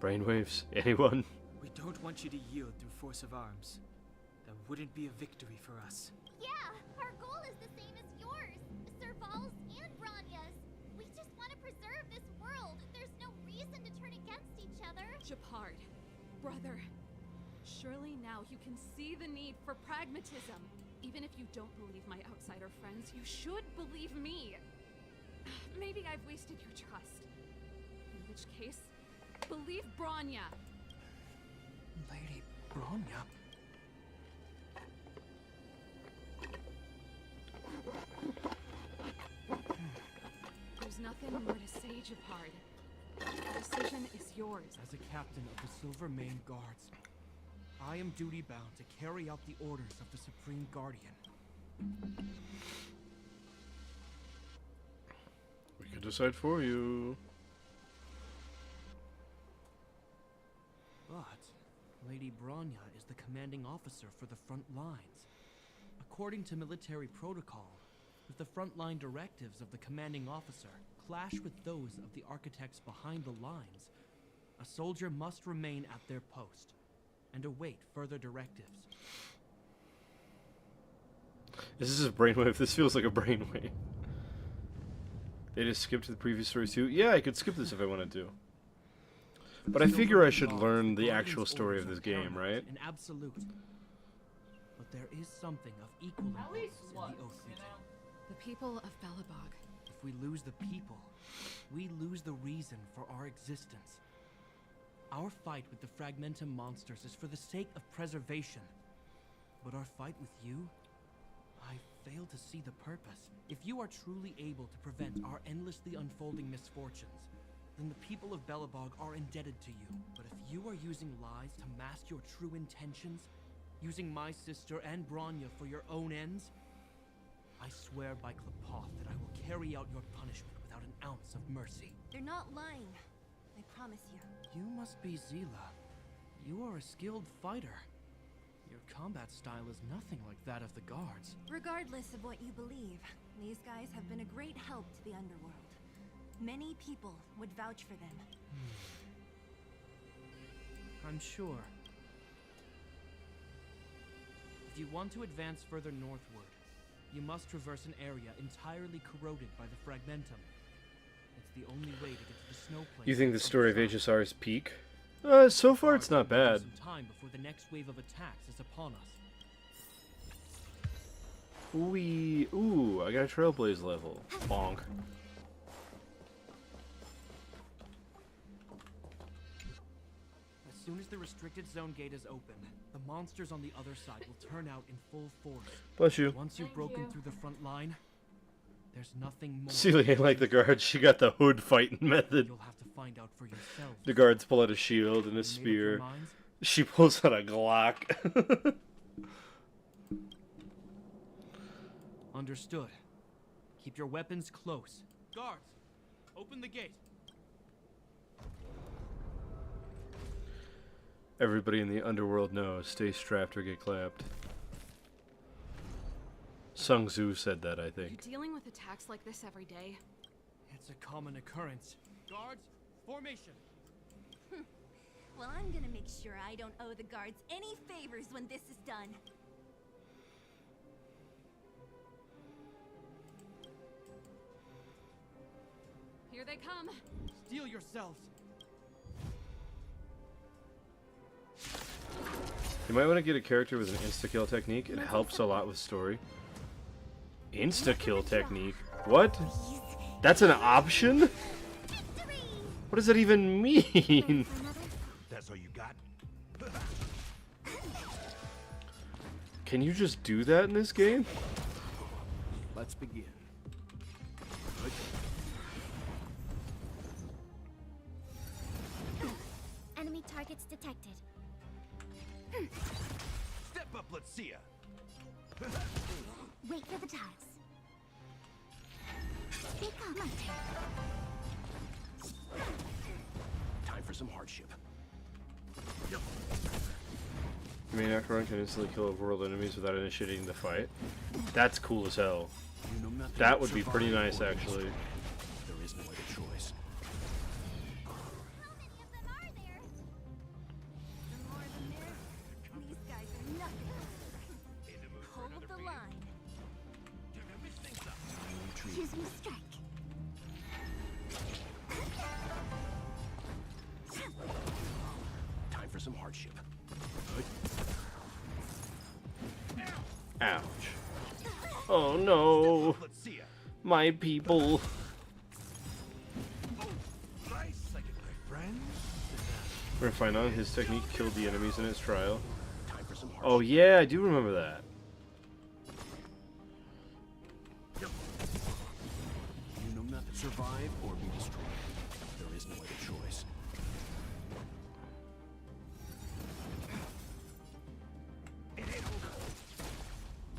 Brainwaves? Anyone? We don't want you to yield through force of arms. That wouldn't be a victory for us. Yeah, our goal is the same as yours. Serval's and Branya's. We just want to preserve this world. There's no reason to turn against each other. Japard, brother. Surely now you can see the need for pragmatism. Even if you don't believe my outsider friends, you should believe me. Maybe I've wasted your trust. In which case, believe Branya. Lady Bronya. There's nothing more to say, Japard. The decision is yours. As a captain of the Silvermane Guards, I am duty-bound to carry out the orders of the Supreme Guardian. We can decide for you. But Lady Bronya is the commanding officer for the front lines. According to military protocol, if the frontline directives of the commanding officer clash with those of the architects behind the lines, a soldier must remain at their post and await further directives. This is a brainwave. This feels like a brainwave. They just skipped to the previous stories too. Yeah, I could skip this if I wanted to. But I Silver figure I and should Mars learn the regard actual these story orders of this as game, paramount right? and absolute. But there is something of equal importance in the oath reading. The people of Belobog. If we lose the people, we lose the reason for our existence. Our fight with the Fragmentum monsters is for the sake of preservation. But our fight with you? I fail to see the purpose. If you are truly able to prevent our endlessly unfolding misfortunes, then the people of Belobog are indebted to you. But if you are using lies to mask your true intentions, using my sister and Bronya for your own ends, I swear by Klapoth that I will carry out your punishment without an ounce of mercy. They're not lying. I promise you. You must be Zila. You are a skilled fighter. Your combat style is nothing like that of the guards. Regardless of what you believe, these guys have been a great help to the underworld. Many people would vouch for them. I'm sure. If you want to advance further northward, you must traverse an area entirely corroded by the Fragmentum. It's the only way to get to the snow plains. You think the of story of Shrine. HSR's peak? So far it's not bad. Some time before the next wave of attacks is upon us. Ooh, I got a Trailblaze level. Bonk. As soon as the restricted zone gate is open, the monsters on the other side will turn out in full force. Bless you. Once you've broken through the front line, there's nothing more. Celia ain't like the guards. She got the hood fighting method. You'll have to find out for yourselves. The guards pull out a shield and a Made up your spear. minds? She pulls out a Glock. Understood. Keep your weapons close. Guards, open the gate. Everybody in the underworld knows. Stay strapped or get clapped. Sun Tzu said that, I You're think. dealing with attacks like this every day. It's a common occurrence. Guards, formation. Well, I'm gonna make sure I don't owe the guards any favors when this is done. Here they come. Steel yourselves. You might want to get a character with an insta-kill technique. It helps a lot with story. Insta-kill technique? What? That's an option? What does that even mean? That's all you got? Can you just do that in this game? Let's begin. Enemy targets detected. Step up, let's see ya. Wait for the tiles. Pick up my turn. Time for some hardship. Main actor run can instantly kill world enemies without initiating the fight. That's cool as hell. You know nothing That but would be pretty survival nice, or actually. destroy. There is no other choice. How many of them are there? The more the merrier. These guys are nothing. Hold the line. Choosing strike. Time for some hardship. Ouch. Oh no. Let's see ya. My people. Nice second, my friend. We're gonna find out his technique killed the enemies in its trial. Time for some hardship. Oh yeah, I do remember that. You know nothing. Survive or be destroyed. There is no other choice.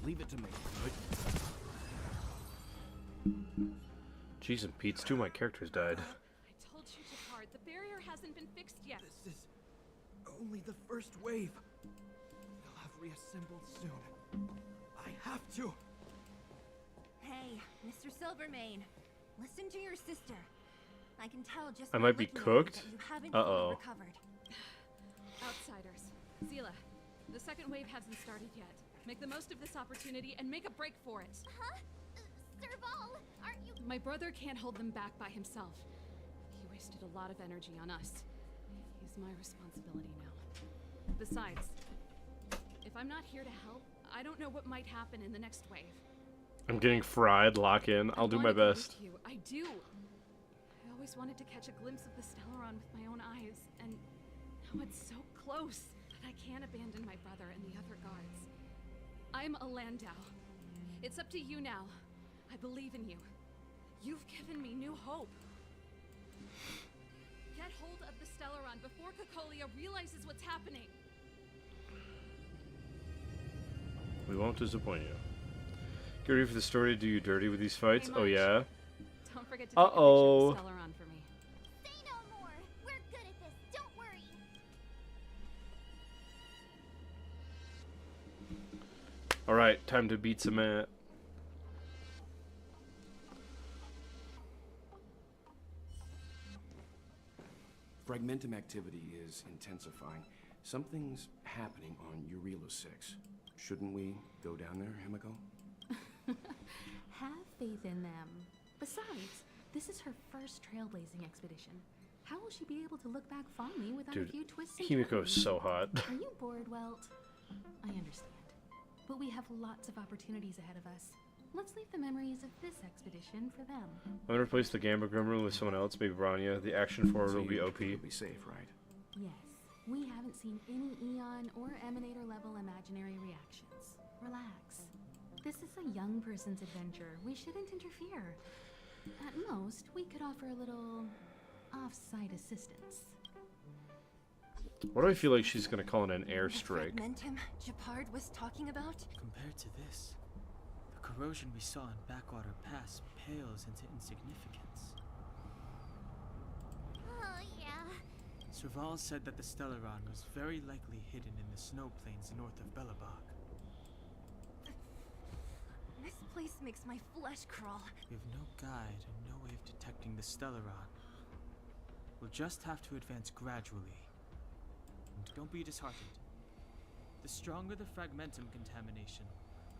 Leave it to me. Jeez and Pete's, two of my characters died. I told you to part. The barrier hasn't been fixed yet. This is only the first wave. They'll have reassembled soon. I have to. Hey, Mr. Silvermane, listen to your sister. I can tell just I by might be looking at you cooked. that you haven't Uh-oh. fully recovered. Outsiders. Zila, the second wave hasn't started yet. Make the most of this opportunity and make a break for it. Huh? Serval, aren't you? My brother can't hold them back by himself. He wasted a lot of energy on us. is my responsibility now. Besides, if I'm not here to help, I don't know what might happen in the next wave. I'm getting fried. Lock in. I'll do my best. You. I do. I always wanted to catch a glimpse of the Stellaron with my own eyes, and now it's so close that I can't abandon my brother and the other guards. I'm a Landau. It's up to you now. I believe in you. You've given me new hope. Get hold of the Stellaron before Cocolia realizes what's happening. We won't disappoint you. Get ready for the story to do you dirty with these fights. Hey, Oh yeah. Don't forget to take a picture of the Stellaron for me. Say no more. We're good at this. Don't worry. All right, time to beat some at. Fragmentum activity is intensifying. Something's happening on Eurilo 6. Shouldn't we go down there, Himiko? Have faith in them. Besides, this is her first trailblazing expedition. How will she be able to look back fondly without a few twists and Himiko is turns? so hot. Are you bored, Welt? I understand. But we have lots of opportunities ahead of us. Let's leave the memories of this expedition for them. I'm gonna replace the Gamba Gremlin with someone else, maybe Bronya. The action forward will be OP. We'll be safe, right? Yes, we haven't seen any Eon or Emanator level imaginary reactions. Relax. This is a young person's adventure. We shouldn't interfere. At most, we could offer a little off-site assistance. What do I feel like she's gonna call it an airstrike? The fragmentum Japard was talking about? Compared to this, the corrosion we saw in Backwater Pass pales into insignificance. Oh, yeah. Serval said that the Stellaron was very likely hidden in the snow plains north of Belobog. This place makes my flesh crawl. We have no guide and no way of detecting the Stellaron. We'll just have to advance gradually. And don't be disheartened. The stronger the fragmentum contamination,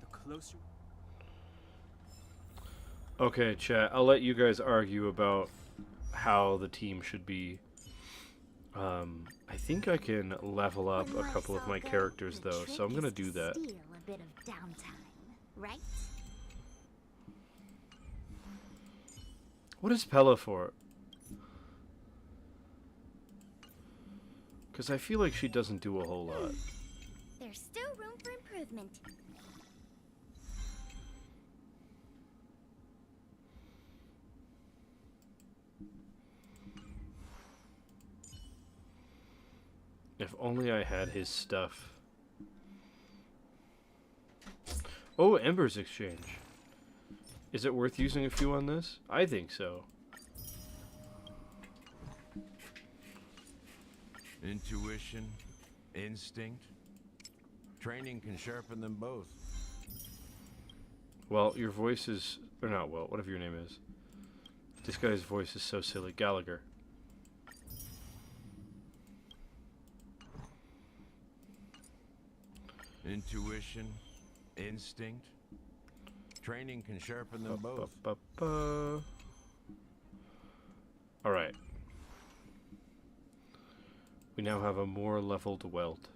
the closer... Okay, chat. I'll let you guys argue about how the team should be. I think I can level up a couple of my characters though, so I'm gonna do that. Steal a bit of downtime, right? What is Pella for? Because I feel like she doesn't do a whole lot. There's still room for improvement. If only I had his stuff. Oh, Embers Exchange. Is it worth using a few on this? I think so. Intuition, instinct. Training can sharpen them both. Well, your voice is... Or not well, whatever your name is. This guy's voice is so silly. Gallagher. Intuition, instinct. Training can sharpen them both. Alright. We now have a more leveled Welt.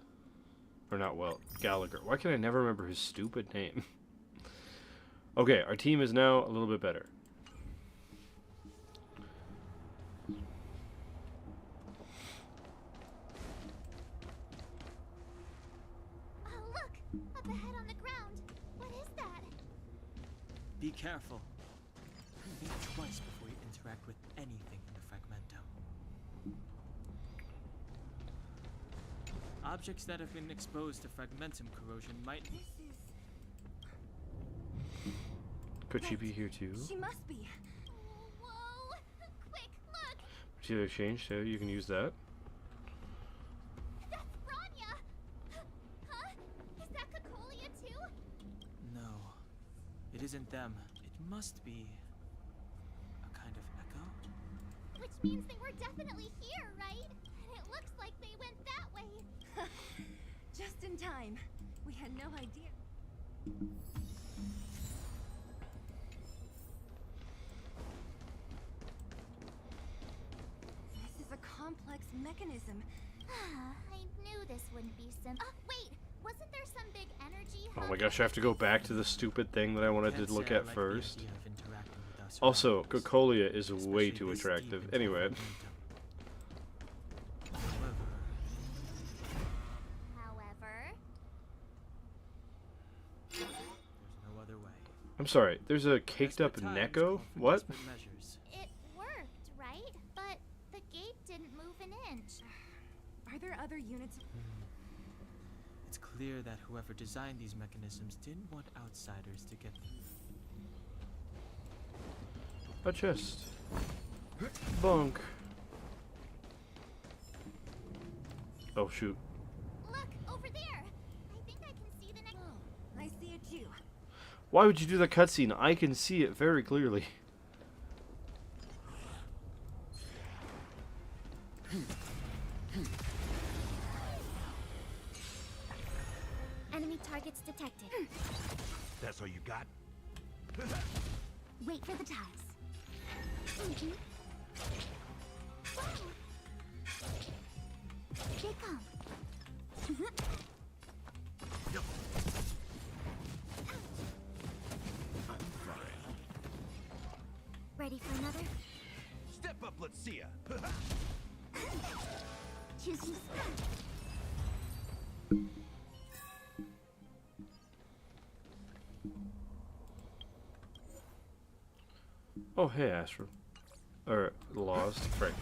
Or not Welt, Gallagher. Why can I never remember his stupid name? Okay, our team is now a little bit better. Oh, look! Up ahead on the ground. What is that? Be careful. Think twice before you interact with anything in the Fragmentum. Objects that have been exposed to Fragmentum corrosion might... Could she be here too? She must be. Whoa! Quick, look! Material exchange, so you can use that. That's Bronya! Huh? Is that Cocolia too? No. It isn't them. It must be... a kind of echo? Which means they were definitely here, right? And it looks like they went that way. Just in time. We had no idea. This is a complex mechanism. I knew this wouldn't be simple. Wait! Wasn't there some big energy Oh hub? my gosh, I have to go back to the stupid thing that I wanted Can't to look say I at like the first. idea of interacting with us Also, rebels, Cocolia is way especially too this attractive. deep into Anyway. However, there's no other way. I'm sorry, there's a caked up Desperate times Neko? call for What? desperate measures. it worked, right? But the gate didn't move an inch. Are there other units? It's clear that whoever designed these mechanisms didn't want outsiders to get through. A chest. Bunk. Oh shoot. Look, over there! I think I can see the next. Oh, I see it too. Why would you do the cutscene? I can see it very clearly. Enemy targets detected. That's all you got? Wait for the tiles. They come. Ready for another? Step up, let's see ya. Choosing spot. Oh hey Astro. Or Lost. Frank.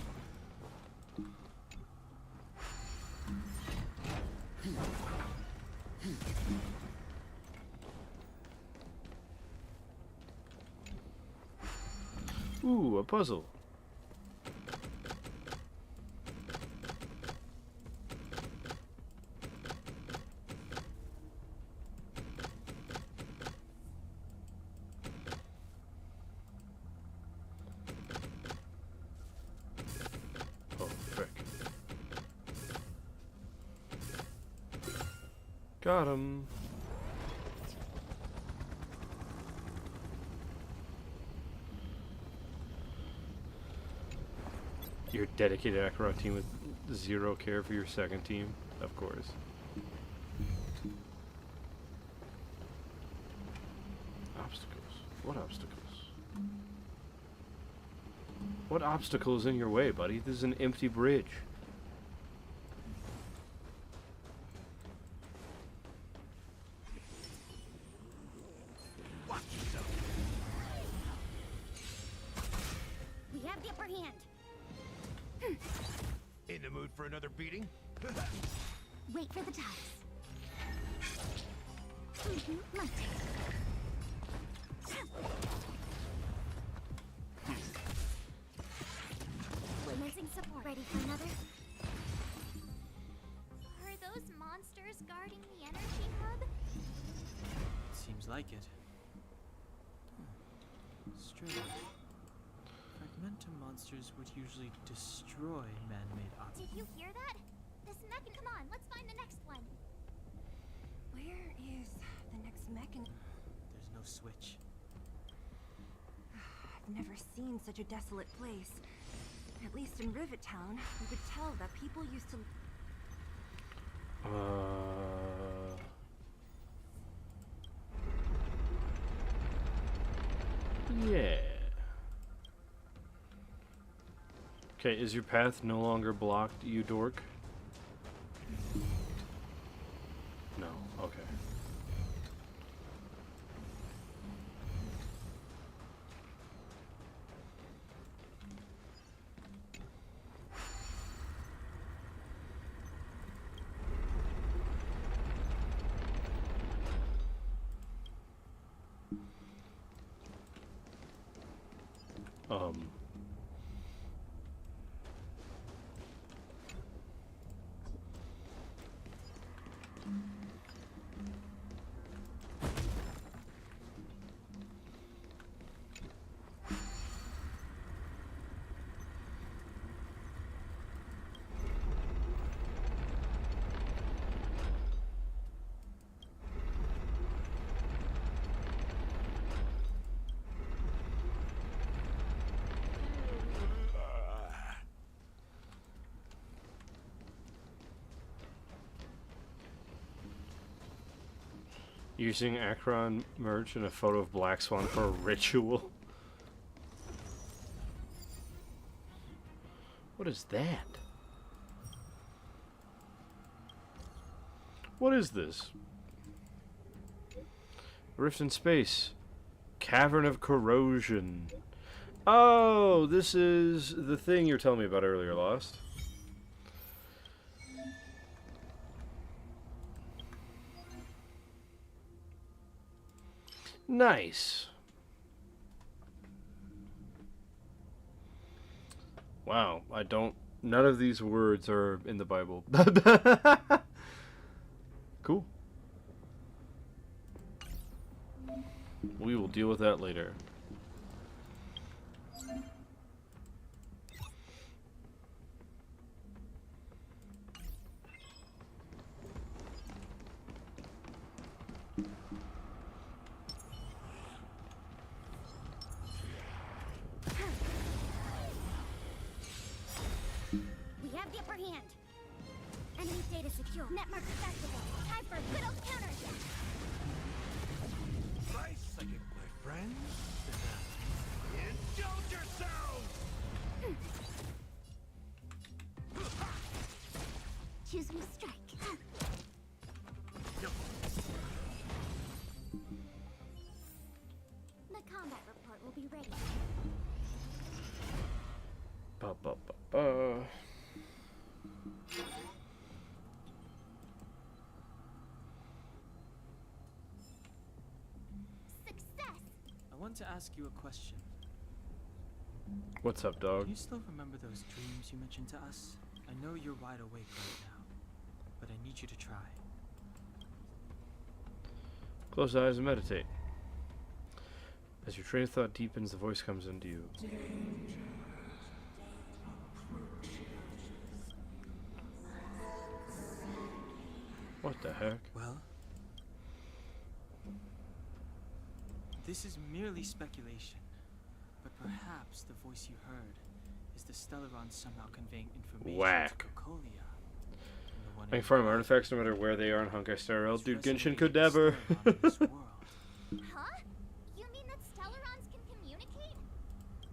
Ooh, a puzzle. Oh, frick. Got him. Your dedicated Acheron team with zero care for your second team, of course. Obstacles. What obstacles? What obstacle is in your way, buddy? This is an empty bridge. We have the upper hand. In the mood for another beating? Wait for the tiles. Light. Witnessing support. Ready for another? Are those monsters guarding the energy hub? Seems like it. Strange. Fragmentum monsters would usually destroy man-made objects. Did you hear that? This mech. Come on, let's find the next one. Where is the next mechanism? There's no switch. I've never seen such a desolate place. At least in Rivet Town, you could tell that people used to. Yeah. Okay, is your path no longer blocked, you dork? No, okay. Using Akron merch and a photo of Black Swan for a ritual. What is that? What is this? Rift in space. Cavern of corrosion. Oh, this is the thing you were telling me about earlier, Lost. Nice. Wow, none of these words are in the Bible. Cool. We will deal with that later. We have the upper hand. Enemy data secure. Network activated. Time for a good old counterattack. Nice psychic, my friends. Indulge yourselves! Choose me strike. The combat report will be ready. Ba, ba, ba, ba. Success! I want to ask you a question. What's up, dog? Do you still remember those dreams you mentioned to us? I know you're wide awake right now, but I need you to try. Close eyes and meditate. As your train of thought deepens, the voice comes into you. What the heck? Well, this is merely speculation, but perhaps the voice you heard is the Stellaron somehow conveying information Whack. to Cocolia. and the one I can in farm your artifacts no matter where they are in Honkai Star Rail. is Dude, resonating Genshin could with never. Stellaron in this world. Huh? You mean that Stellarons can communicate?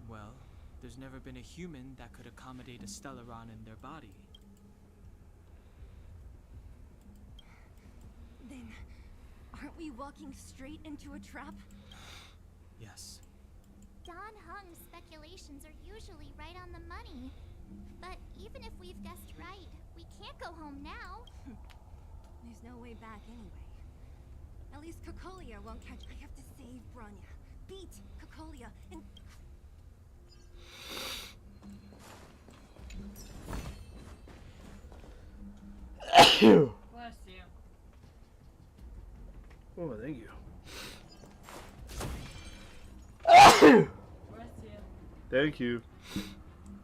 Well, there's never been a human that could accommodate a Stellaron in their body. Then, aren't we walking straight into a trap? Yes. Don Hung's speculations are usually right on the money. But even if we've guessed right, we can't go home now. There's no way back anyway. At least Cocolia won't catch. I have to save Bronya, beat Cocolia, and Bless you. Oh, thank you. Bless you. Thank you.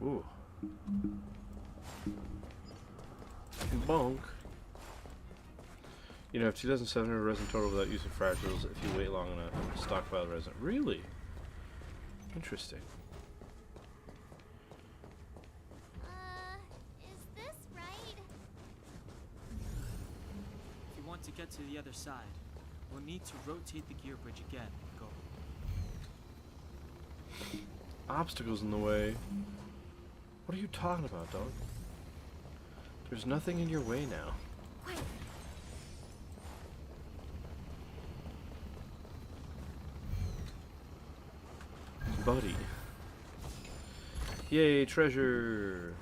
Ooh. Bonk. You know, have 2,700 resin total without using fractals if you wait long enough to stockpile resin. Really? Interesting. Is this right? If you want to get to the other side, we'll need to rotate the gear bridge again and go. Obstacles in the way. What are you talking about, dog? There's nothing in your way now. Quiet. Buddy. Yay, treasure!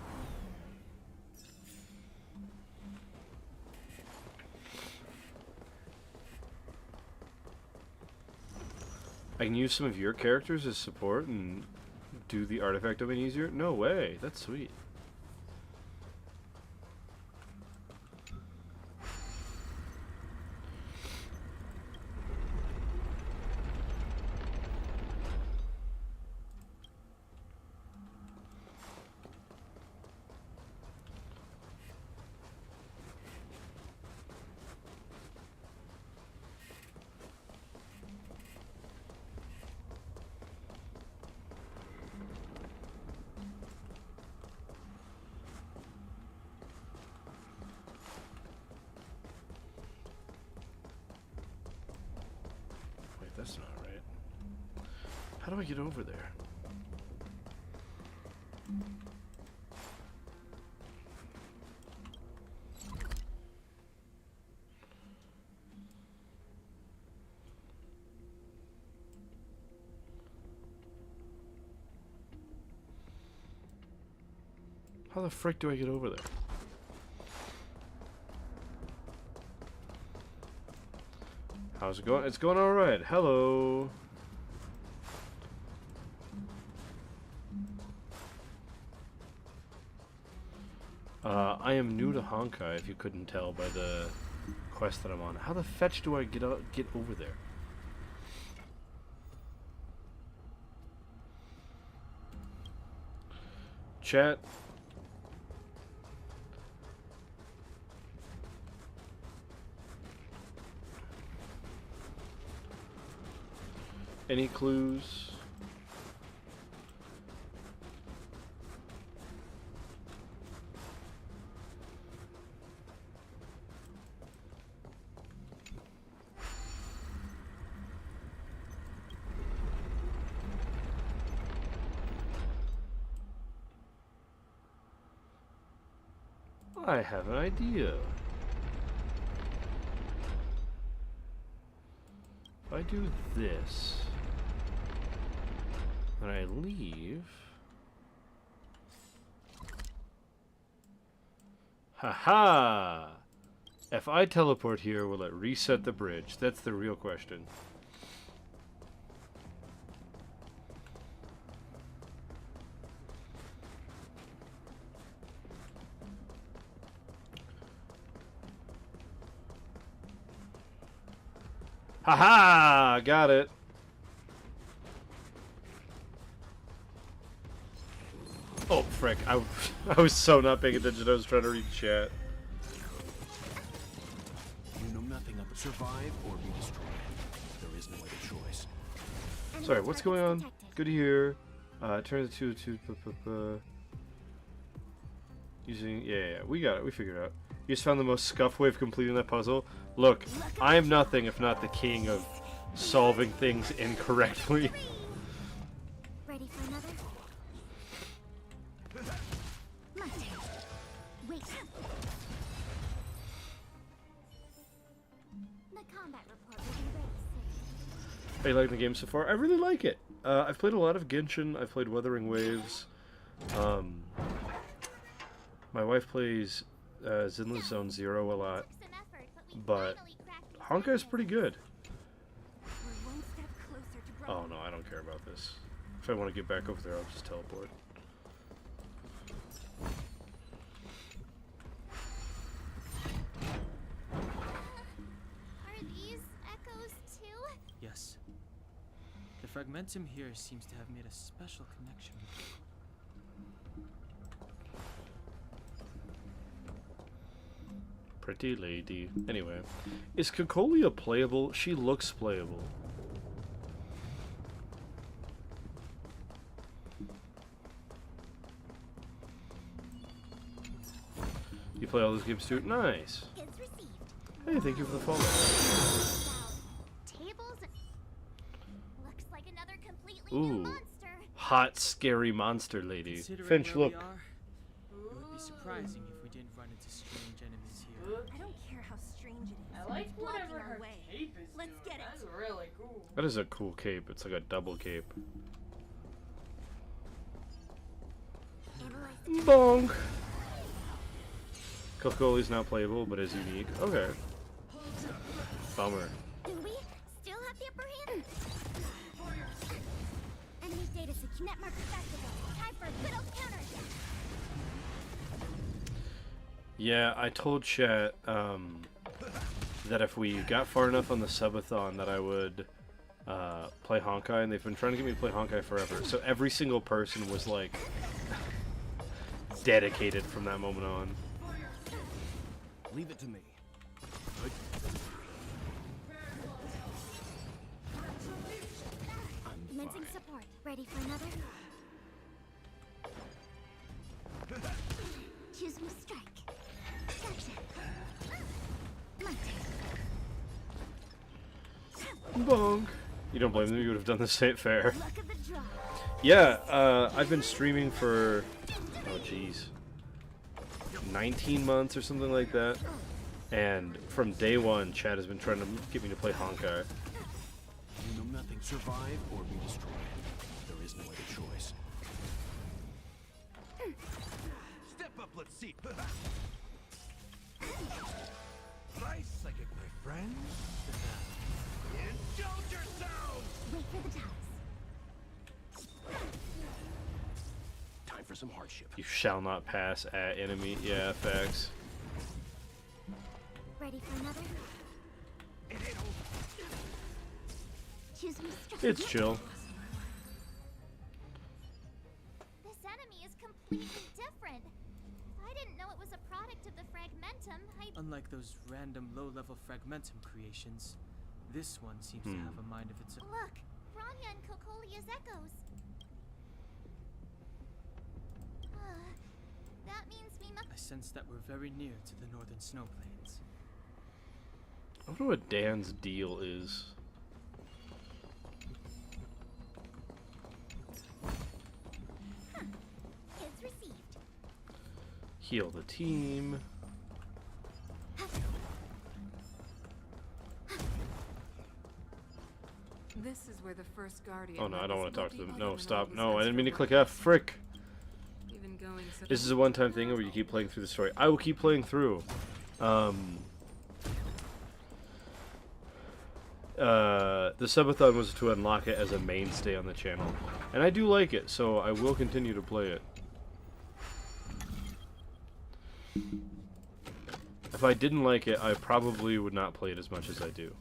I can use some of your characters as support and do the artifact domain easier? No way, that's sweet. How do I get over there? How the frick do I get over there? How's it going? It's going alright. Hello. I am new to Honkai, if you couldn't tell by the quest that I'm on. How the fetch do I get over there? Chat. Any clues? I have an idea. If I do this, and I leave. Haha! If I teleport here, will it reset the bridge? That's the real question. Haha! Got it. Oh, frick. I was so not paying attention. I was trying to read chat. You know nothing of survive or be destroyed. There is no other choice. Sorry, what's going on? Good to hear. Turn the two using yeah, we got it. We figured it out. You just found the most scuff way of completing that puzzle. Look, I am nothing if not the king of solving things incorrectly. Ready for another? Wait. The combat report will be ready soon. Are you liking the game so far? I really like it. I've played a lot of Genshin. I've played Wuthering Waves. My wife plays Zinla Zone Zero a lot, but Honkai is pretty good. Oh no, I don't care about this. If I want to get back over there, I'll just teleport. Are these echoes too? Yes. The fragmentum here seems to have made a special connection with you. Pretty lady. Anyway, is Cocolia playable? She looks playable. You play all those games too? Nice. Hey, thank you for the follow. Tables. Looks like another completely Ooh, new monster. hot, scary monster lady. Considering Finch, where look. we are, it would be surprising if we didn't run into strange enemies here. I don't care how strange it is. I like It's blocking whatever our her way. cape is Let's doing. get it. That's really cool. That is a cool cape. It's like a double cape. Bonk. Cocolia's not playable, but is unique. Okay. Bummer. Do we still have the upper hand? Enemy data net markers activated. Time for a good old counterattack. Yeah, I told chat that if we got far enough on the subathon that I would play Honkai, and they've been trying to get me to play Honkai forever. So every single person was like dedicated from that moment on. Leave it to me. Good. I'm Commencing fine. support. Ready for another? Choose my strike. Gotcha. My turn. Bonk. You don't blame them, you would have done the same fair. Luck of the draw. Yeah, I've been streaming for, oh jeez, 19 months or something like that. And from day one, Chad has been trying to get me to play Honkai. You know nothing. Survive or be destroyed. There is no other choice. Step up, let's see. Nice psychic, my friend. Indulge yourself! Wait for the dice. Time for some hardship. You shall not pass at enemy. Yeah, facts. Ready for another? Choose me It's chill. This enemy is completely different. If I didn't know it was a product of the Fragmentum, Unlike those random low-level Fragmentum creations, this one seems to have a mind of its own. Look, Bronya and Cocolia's echoes. That means we must. I sense that we're very near to the northern snow plains. I wonder what Dan's deal is. Kids received. Heal the team. This is where the first guardian. Oh no, I don't want to talk to them. No, Pokemon stop. was No, I once didn't mean to for click F. Frick! Even going so This is a one-time thing where you keep playing through the story. I will keep playing through. The subathon was to unlock it as a mainstay on the channel. And I do like it, so I will continue to play it. If I didn't like it, I probably would not play it as much as I do.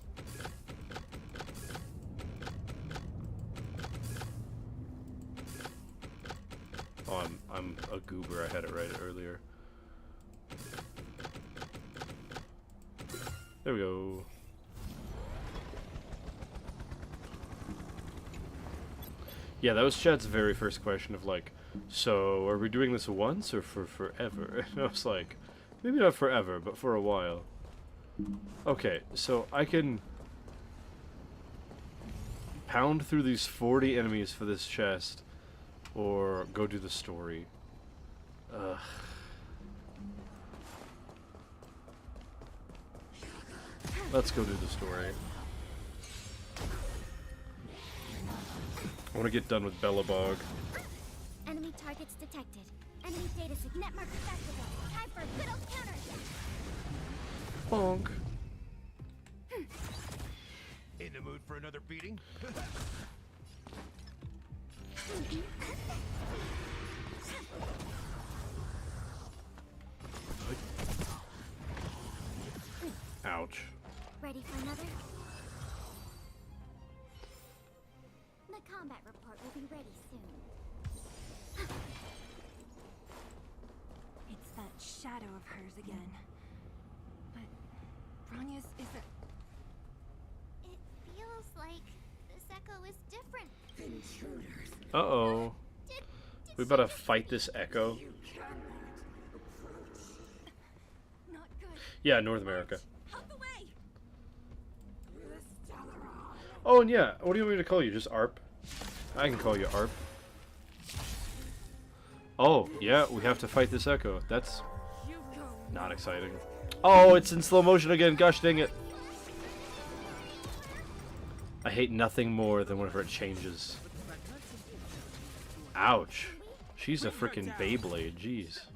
Oh, I'm a goober. I had it right earlier. There we go. Yeah, that was Chad's very first question of like, so are we doing this once or for forever? And I was like, maybe not forever, but for a while. Okay, so I can pound through these 40 enemies for this chest, or go do the story. Ugh. Let's go do the story. I want to get done with Bellabog. Enemy targets detected. Enemy data net markers activated. Time for a good old counter. Bonk. In the mood for another beating? Ouch. Ready for another? The combat report will be ready soon. It's that shadow of hers again. But Bronya's isn't. It feels like this echo is different. Intruders. Uh-oh. We better fight this echo. Not good. Yeah, North America. Out the way. Oh, and yeah, what do you want me to call you? Just ARP? I can call you ARP. Oh, yeah, we have to fight this echo. That's not exciting. Oh, it's in slow motion again. Gosh dang it. I hate nothing more than whenever it changes. Ouch. She's a freaking Beyblade. Jeez.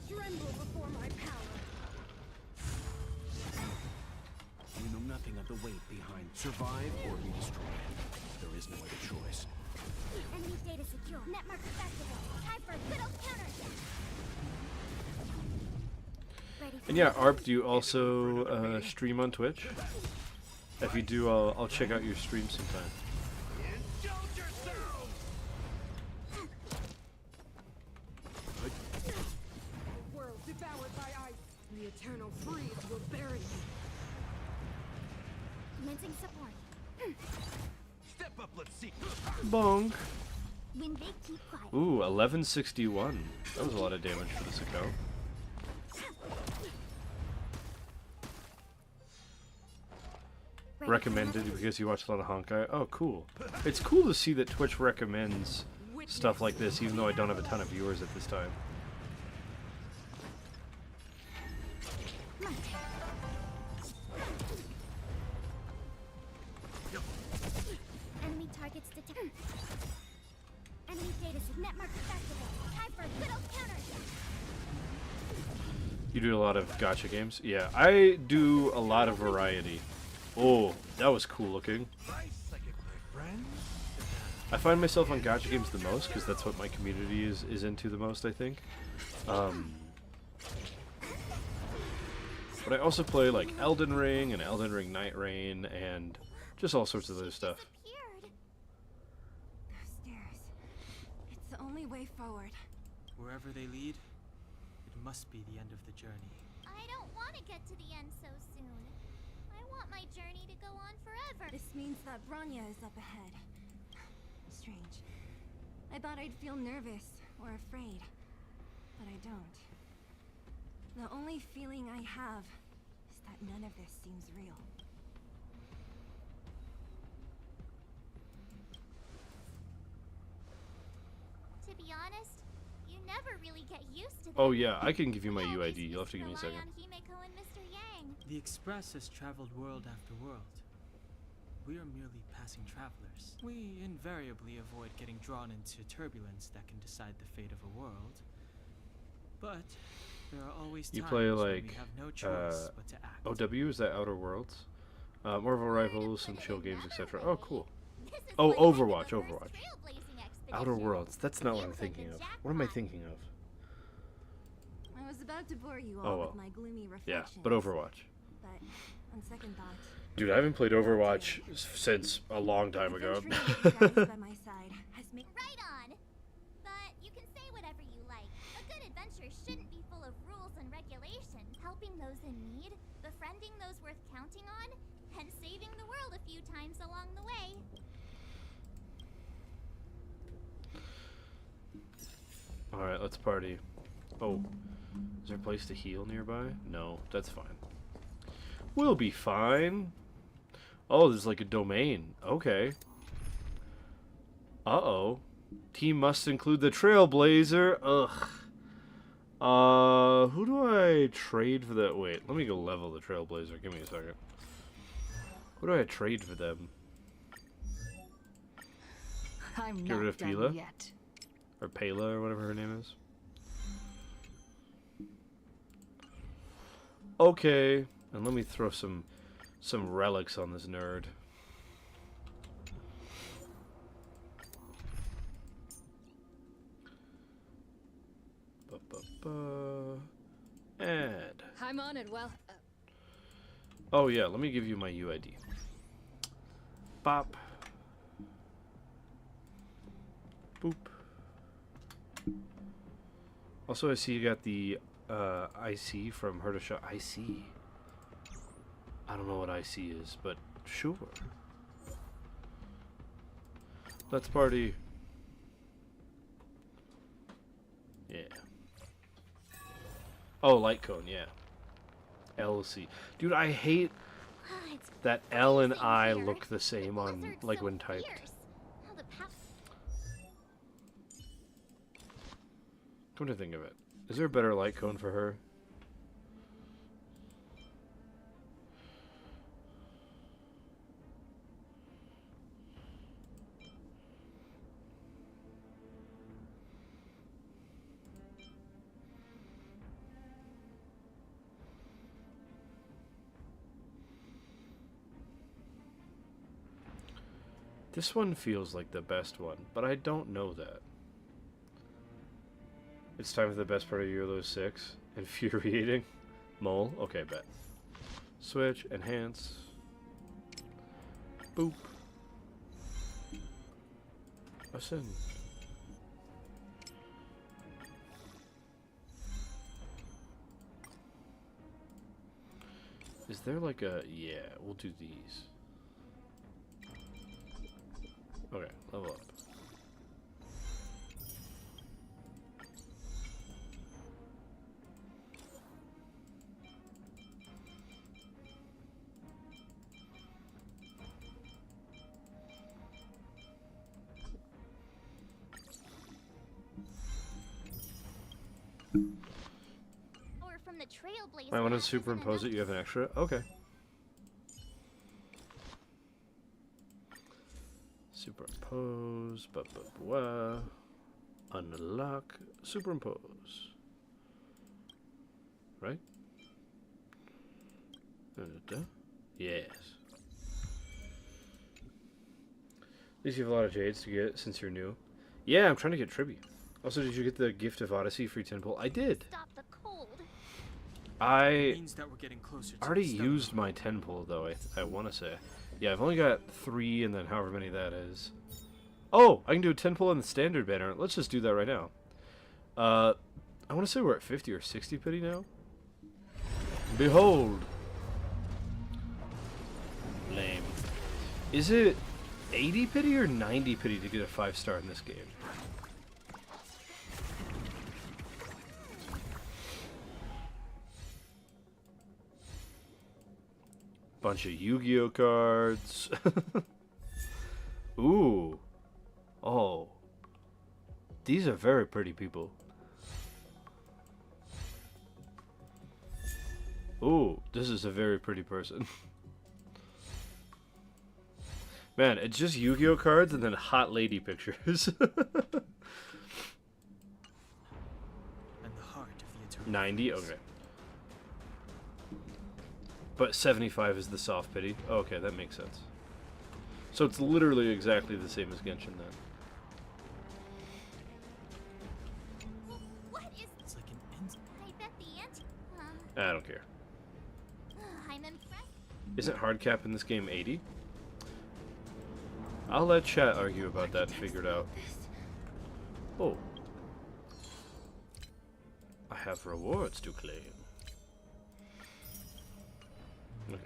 Tremble before my power. You know nothing of the weight behind survive or be destroyed. There is no other choice. Enemy data secure. Net markers activated. Time for a good old counter. And yeah, ARP, do you also stream on Twitch? If you do, I'll check out your stream sometime. Indulge yourself! world devoured by ice. The eternal freeze will bury you. Commencing support. Step up, let's see. Bonk. When they keep quiet. Ooh, 1161. That was a lot of damage for this account. recommended because you watch a lot of Honkai. Oh, cool. It's cool to see that Twitch recommends stuff like this, even though I don't have a ton of viewers at this time. Enemy targets detected. Enemy data net mark activated. Time for a good old counter. You do a lot of gacha games? Yeah, I do a lot of variety. Oh, that was cool looking. I find myself on gacha games the most because that's what my community is into the most, I think. But I also play like Elden Ring and Elden Ring Night Rain and just all sorts of other stuff. Those stairs. It's the only way forward. Wherever they lead, it must be the end of the journey. I don't want to get to the end so soon. I want my journey to go on forever. This means that Bronya is up ahead. Strange. I thought I'd feel nervous or afraid, but I don't. The only feeling I have is that none of this seems real. To be honest, you never really get used to them. Oh yeah, I can give you my UID. You'll have to give me a second. Himeko and Mr. Yang. The Express has traveled world after world. We are merely passing travelers. We invariably avoid getting drawn into turbulence that can decide the fate of a world. But there are always times You play when like we have no choice but to act. OW, is that Outer Worlds? Marvel Rivals, some chill games, etc. Oh, cool. This is Oh, like kind of Overwatch, a first Overwatch. trailblazing expedition. Outer Worlds. That's not what I'm Seems like thinking a of. What am I jackpot. thinking of? I was about to bore you Oh, all well. with my gloomy Yeah, reflections. but Overwatch. But on second thought, Dude, I haven't played Overwatch since a long time ago. adventuring with you guys by my side has made Right on. But you can say whatever you like. A good adventure shouldn't be full of rules and regulations. Helping those in need, befriending those worth counting on, and saving the world a few times along the way. Alright, let's party. Oh, is there a place to heal nearby? No, that's fine. We'll be fine. Oh, there's like a domain. Okay. Uh-oh. Team must include the Trailblazer. Ugh. Who do I trade for that? Wait, let me go level the Trailblazer. Give me a second. Who do I trade for them? I'm Get rid not of done Pila? yet. Or Pela, or whatever her name is. Okay. And let me throw some relics on this nerd. Add. I'm on it. Well, Oh yeah, let me give you my UID. Bop. Boop. Also, I see you got the IC from Her to Shot. IC. I don't know what IC is, but sure. Let's party. Yeah. Oh, light cone, yeah. LC. Dude, I hate It's that L and freezing I here. look the same on, Blizzard's like, so when typed. fierce. How the Come to think of it. Is there a better light cone for her? This one feels like the best one, but I don't know that. It's time for the best part of Euro 6. Infuriating. Mole. Okay, bet. Switch. Enhance. Boop. Ascend. Is there like a... Yeah, we'll do these. Okay, level up. Or from the trailblazer. I want to superimpose it. You have an extra? Okay. Superimpose. Unlock. Superimpose. Right? Yes. At least you have a lot of jades to get since you're new. Yeah, I'm trying to get Tribby. Also, did you get the Gift of Odyssey free 10 pull? I did. Stop the cold. I Means that we're getting closer to already the used my 10 pull, though, I want to say. Yeah, I've only got 3 and then however many that is. Oh, I can do a 10 pull in the standard banner. Let's just do that right now. I want to say we're at 50 or 60 pity now. Behold. Lame. Is it 80 pity or 90 pity to get a 5-star in this game? Bunch of Yu-Gi-Oh cards. Ooh. Oh. These are very pretty people. Ooh, this is a very pretty person. Man, it's just Yu-Gi-Oh cards and then hot lady pictures. And the heart of the eternal 90? force. Okay. But 75 is the soft pity. Okay, that makes sense. So it's literally exactly the same as Genshin then. What is? It's like an ant. I bet the ant. I don't care. I'm impressed. Isn't hard cap in this game 80? I'll let chat argue about that and figure it out. Oh. I have rewards to claim. Okay.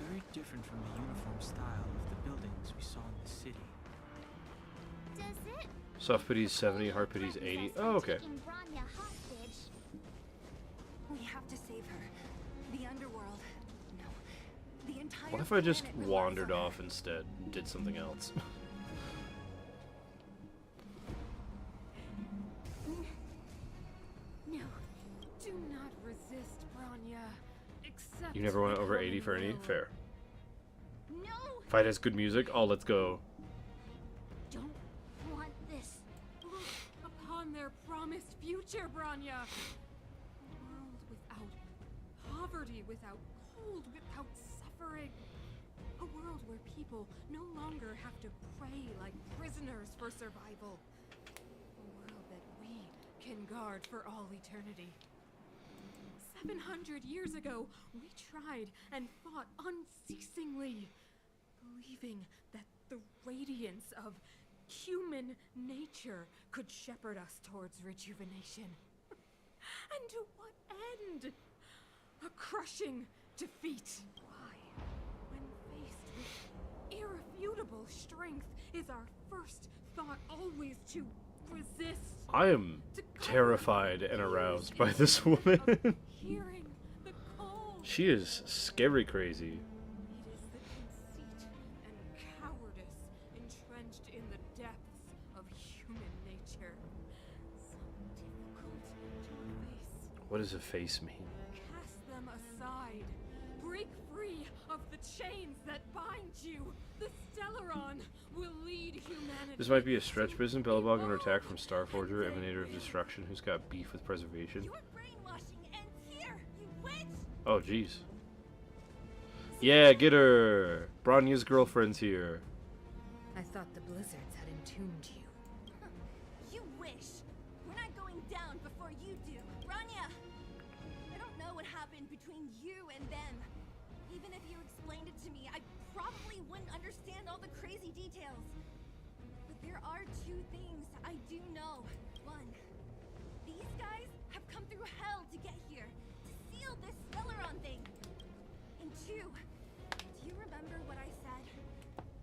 Very different from the uniform style of the buildings we saw in the city. Does it? Soft pity's 70, hard pity's 80. Oh, okay. Taking Bronya hostage. We have to save her. The underworld. No. The entire What if I just planet relies wandered on her. off instead and did something else? No. Do not resist, Bronya. Accept You never went the over 80 for common any? will. Fair. No. Fight has good music? Oh, let's go. Don't want this. Look upon their promised future, Bronya. A world without poverty, without cold, without suffering. A world where people no longer have to pray like prisoners for survival. A world that we can guard for all eternity. 700 years ago, we tried and fought unceasingly, believing that the radiance of human nature could shepherd us towards rejuvenation. And to what end? A crushing defeat. Why, when faced with irrefutable strength, is our first thought always to resist? I am terrified and aroused by this woman. Hearing the call. She is scary crazy. It is the conceit and cowardice entrenched in the depths of human nature. So difficult to face. What does a face mean? Cast them aside. Break free of the chains that bind you. The Stellaron will lead humanity. This might be a stretch, but isn't Belobog under attack from Starforger, Emanator of Destruction, who's got beef with preservation? Your brainwashing ends here, you witch! Oh, jeez. Yeah, get her! Bronya's girlfriend's here. I thought the blizzards had entombed you. You wish. We're not going down before you do. Bronya! I don't know what happened between you and them. Even if you explained it to me, I probably wouldn't understand all the crazy details. But there are two things I do know. One, these guys have come through hell to get here, to seal this Stellaron thing. And two, do you remember what I said?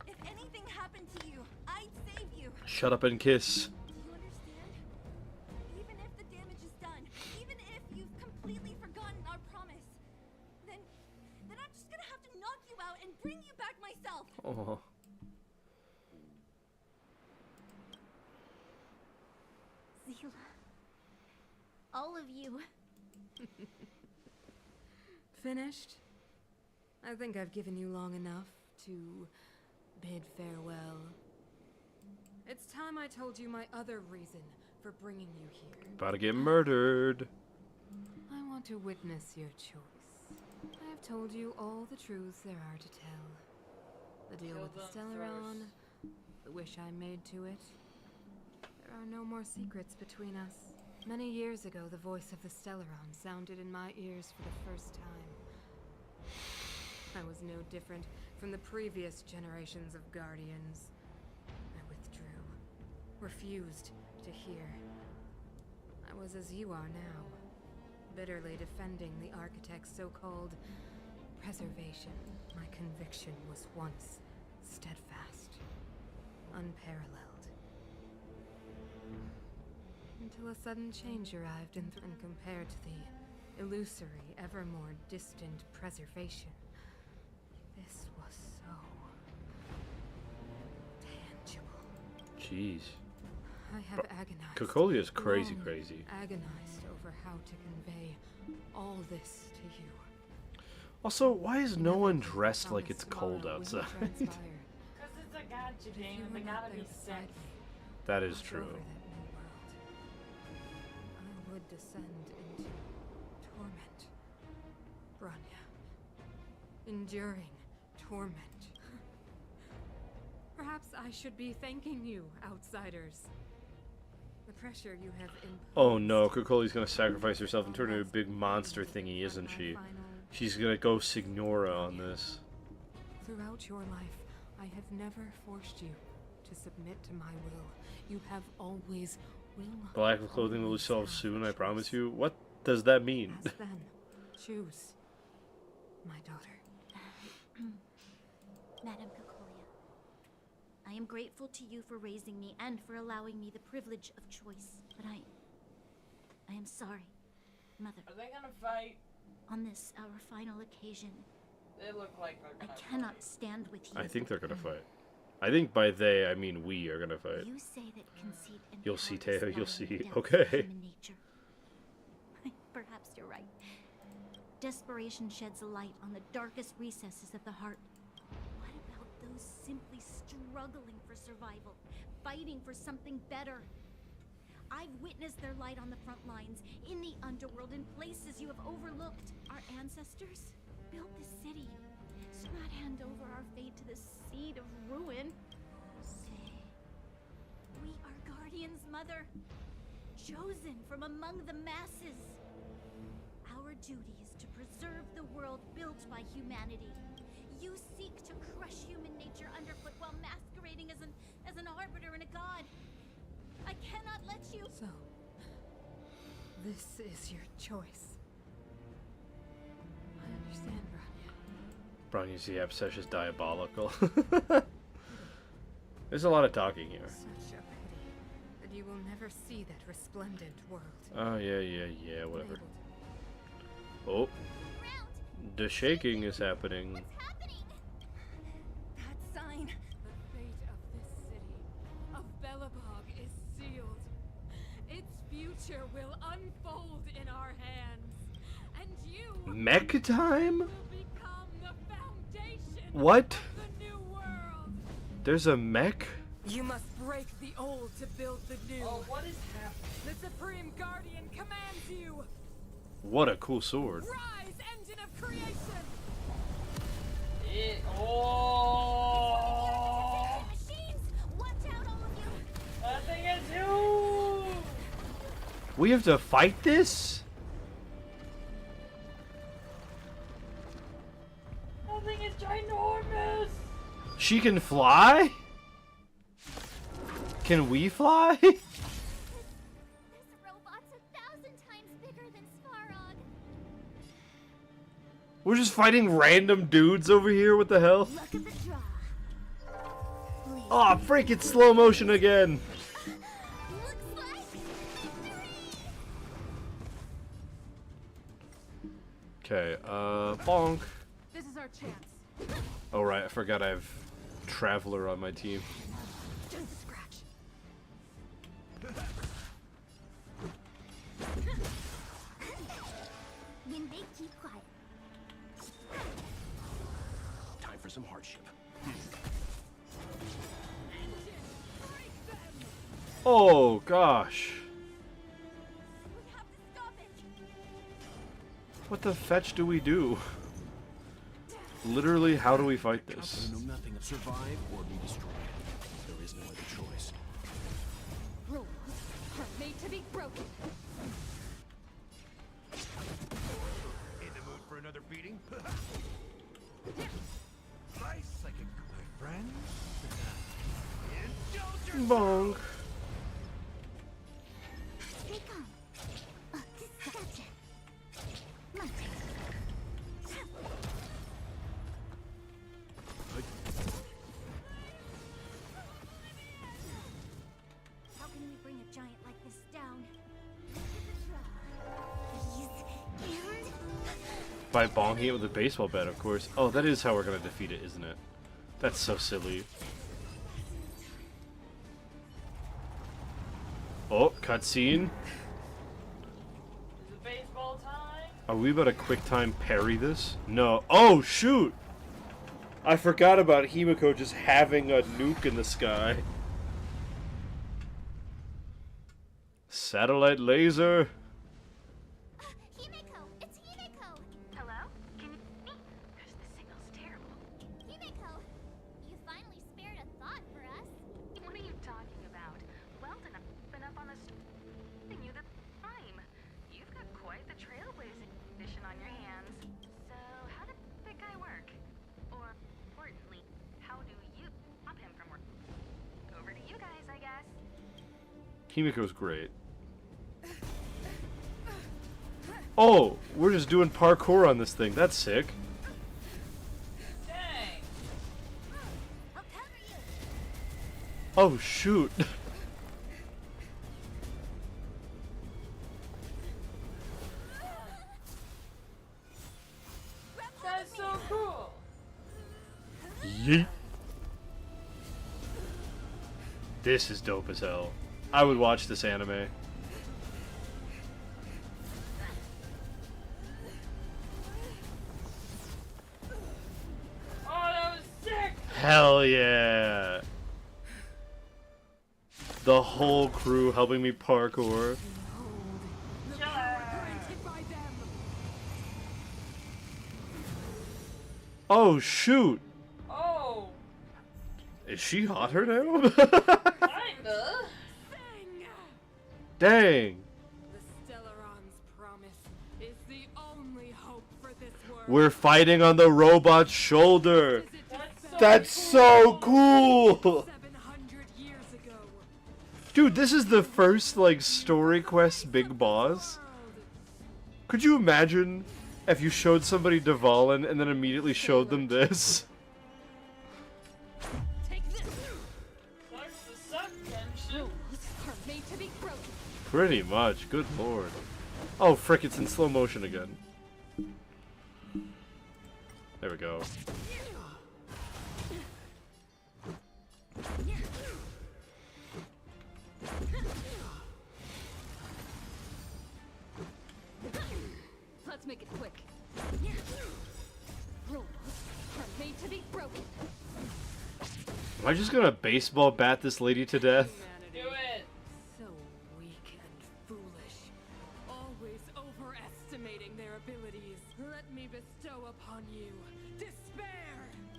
If anything happened to you, I'd save you. Shut up and kiss. Do you understand? Even if the damage is done, even if you've completely forgotten our promise, then I'm just gonna have to knock you out and bring you back myself. Oh. Zila. All of you. Finished? I think I've given you long enough to bid farewell. It's time I told you my other reason for bringing you here. About to get murdered. I want to witness your choice. I have told you all the truths there are to tell. The deal with the Stellaron, the wish I made to it. There are no more secrets between us. Many years ago, the voice of the Stellaron sounded in my ears for the first time. I was no different from the previous generations of Guardians. I withdrew, refused to hear. I was as you are now, bitterly defending the Architect's so-called preservation. My conviction was once steadfast, unparalleled. Until a sudden change arrived and compared to the illusory, ever more distant preservation, this was so tangible. Jeez. I have agonized. Cocolia is crazy, long crazy. Agonized over how to convey all this to you. Also, why is no one dressed like it's cold outside? Because it's a gacha game and they gotta be set. That is true. I would descend into torment. Bronya. Enduring torment. Perhaps I should be thanking you, outsiders. The pressure you have imposed. Oh no, Cocolia's gonna sacrifice herself and turn into a big monster thingy, isn't she? She's gonna go Signora on this. Throughout your life, I have never forced you to submit to my will. You have always will. The lack of clothing will solve soon, I promise you. What does that mean? Ask them. Choose. My daughter. Madam Cocolia, I am grateful to you for raising me and for allowing me the privilege of choice. But I am sorry, Mother. Are they gonna fight? On this, our final occasion, They look like they're I gonna cannot stand with you. I think they're gonna fight. I think by they, I mean we are gonna fight. You say that conceit and You'll see, cowardice Teyo, lie you'll in see. the depths of Okay. human nature. Perhaps you're right. Desperation sheds a light on the darkest recesses of the heart. What about those simply struggling for survival, fighting for something better? I've witnessed their light on the front lines, in the underworld, in places you have overlooked. Our ancestors built this city. So not hand over our fate to the seed of ruin. We are guardians, Mother. Chosen from among the masses. Our duty is to preserve the world built by humanity. You seek to crush human nature underfoot while masquerading as an arbiter and a god. I cannot let you. So, this is your choice. I understand, Bronya. Bronya's the obsession is diabolical. There's a lot of talking here. Such a pity that you will never see that resplendent world. Oh, yeah, whatever. Oh. The shaking is happening. That sign. The fate of this city, of Belobog, is sealed. Its future will unfold in our hands. And you Mech time? will become the foundation What? of the new world. There's a mech? You must break the old to build the new. Oh, what is happening? The Supreme Guardian commands you. What a cool sword. Rise, engine of creation. Oh! Machines! Watch out, all of you! That thing is huge! We have to fight this? That thing is ginormous! She can fly? Can we fly? This robot's 1,000 times bigger than Svarog. We're just fighting random dudes over here, what the hell? Look at the draw. Oh, freak, it's slow motion again. Looks like Okay, bonk. This is our chance. Oh right, I forgot I have Traveler on my team. Just a scratch. when they keep quiet. Time for some hardship. Oh gosh. What the fetch do we do? Literally, how do we fight this? Know nothing of survive or be destroyed. There is no other choice. Rules are made to be broken. In the mood for another beating? Nice psychic, my friend. Indulge yourself. Bonk. Stay calm. Gotcha. How can we bring a giant like this down? By bonking it with a baseball bat, of course. Oh, that is how we're gonna defeat it, isn't it? That's so silly. Oh, cutscene. Is it baseball time? Are we about to quick time parry this? No. Oh, shoot! I forgot about Himiko just having a nuke in the sky. Satellite laser. Himiko, it's Himiko. Hello? Can you hear me? Because the signal's terrible. Himiko, you finally spared a thought for us. What are you talking about? Weldon, I've been up on the you the time. You've got quite the trailblazing mission on your hands. So, how did that guy work? Or, importantly, how do you stop him from working? Over to you guys, I guess. Himiko's great. Oh, we're just doing parkour on this thing. That's sick. Dang. Oh, shoot. That's so cool. Yeet. This is dope as hell. I would watch this anime. Oh, that was sick. Hell yeah. The whole crew helping me parkour. Oh, shoot. Oh. Is she hotter now? Kinda. Dang. The Stellaron's promise is the only hope for this world. We're fighting on the robot's shoulder. That's so cool. 700 years ago. Dude, this is the first, like, story quest big boss. Could you imagine if you showed somebody Dvalin and then immediately showed them this? Take this. That's the sun tension. Rules are made to be broken. Pretty much, good lord. Oh, frick, it's in slow motion again. There we go. Let's make it quick. Rules are made to be broken. Am I just gonna baseball bat this lady to death? Do it. So weak and foolish. Always overestimating their abilities. Let me bestow upon you despair.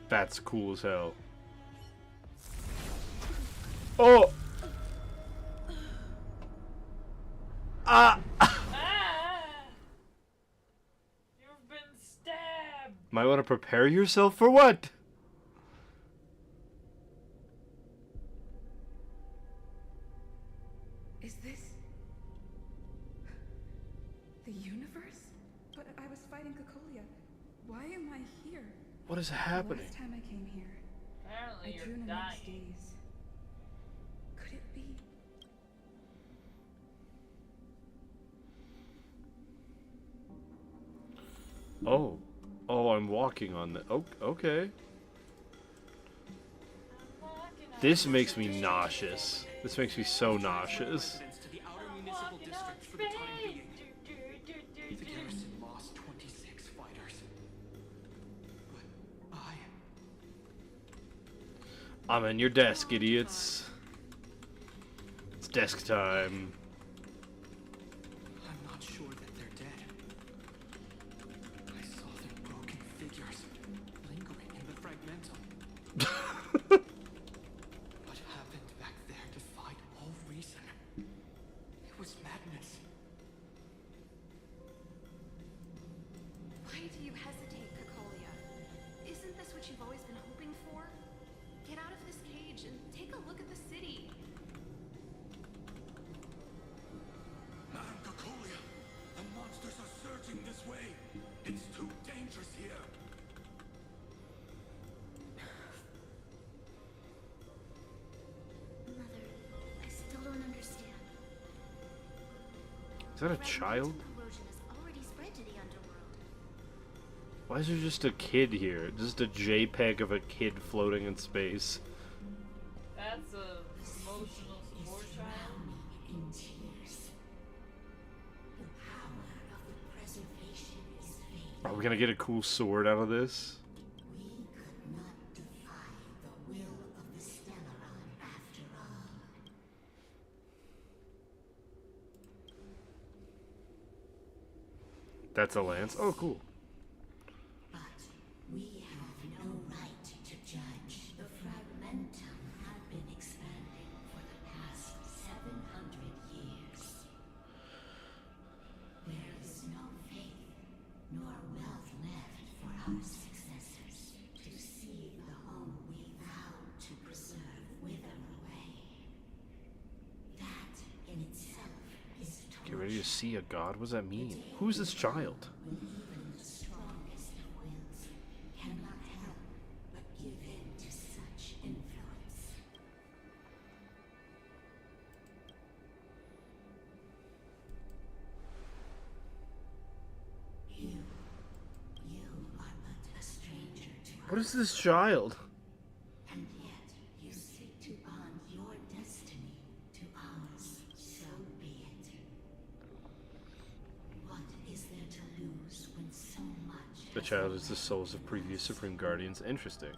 That's cool as hell. Oh! Ah! You've been stabbed. Might want to prepare yourself for what? Is this the universe? But I was fighting Cocolia. Why am I here? What is The happening? last time I came here, Apparently I drew you're Namak's dying. gaze. Could it be? Oh. Oh, I'm walking on the... Oh, okay. This makes me nauseous. This makes me so nauseous. To the outer municipal district for the time being. The garrison lost 20 I'm in your desk, idiots. It's desk time. I'm not sure that they're dead. I saw their broken figures lingering in the fragmentum. What happened back there defied all reason. It was madness. Why do you hesitate, Cacolia? Isn't this what you've always been hoping for? Get out of this cage and take a look at the city. Madam Cacolia, the monsters are surging this way. It's too dangerous here. Mother, I still don't understand. Is that a child? Corrosion has already spread to the underworld. Why is there just a kid here? Just a JPEG of a kid floating in space. That's a emotional support child. In tears. The power of the preservation is fading. Are we gonna get a cool sword out of this? We could not defy the will of the Stellaron after all. That's a lance. Oh, cool. But we have no right to judge. The fragmentum have been expanding for the past 700 years. There is no faith nor wealth left for our successors to see the home we vowed to preserve wither away. That in itself is Get ready to see a god? What does that mean? Who's this child? when even the strongest of wills cannot help but give in to such influence. You are but a stranger to What is this child? and yet you seek to bond your destiny to ours. So be it. What is there to lose when so much The has child been is the souls of previous Supreme Guardians. Interesting.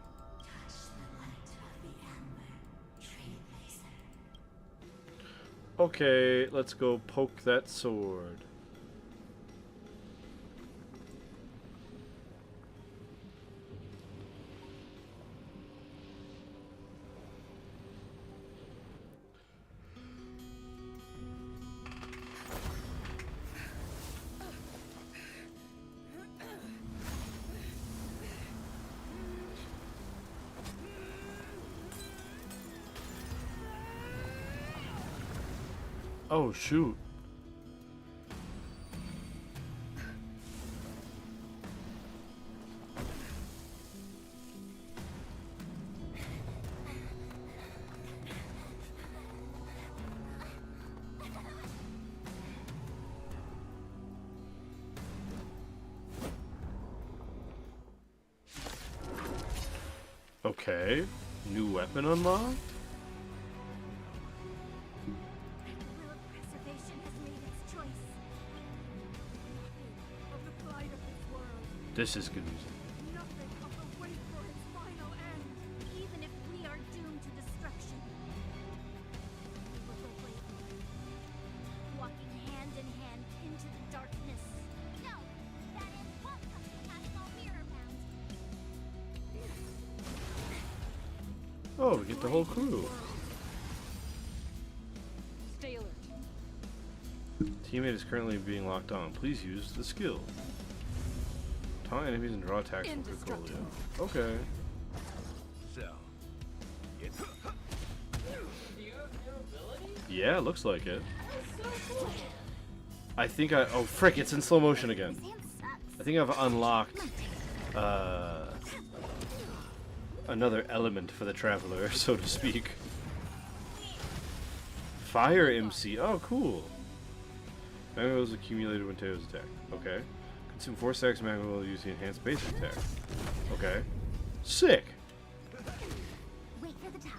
touched the light of the Amber Trailblazer? Okay, let's go poke that sword. Oh, shoot. Okay. New weapon unlocked? The will of preservation has made its choice. Of the plight of this world. This is confusing. Nothing of the wait for its final end. Even if we are doomed to destruction, we will go bravely, walking hand in hand into the darkness. No, that end won't come to pass while we're around. Oh, we get the whole crew. Stay alert. Teammate is currently being locked on. Please use the skill. Taunt enemies and draw attacks from Cacolia. Okay. So, it's Do you have new abilities? Yeah, looks like it. That's so cool. I think I... Oh, frick, it's in slow motion again. I think I've unlocked... another element for the Traveler, so to speak. Fire MC. Oh, cool. Magma is accumulated when Teyo's attacked. Okay. Consume 4 stacks of magma while using enhanced basic attack. Okay. Sick. Wait for the ties.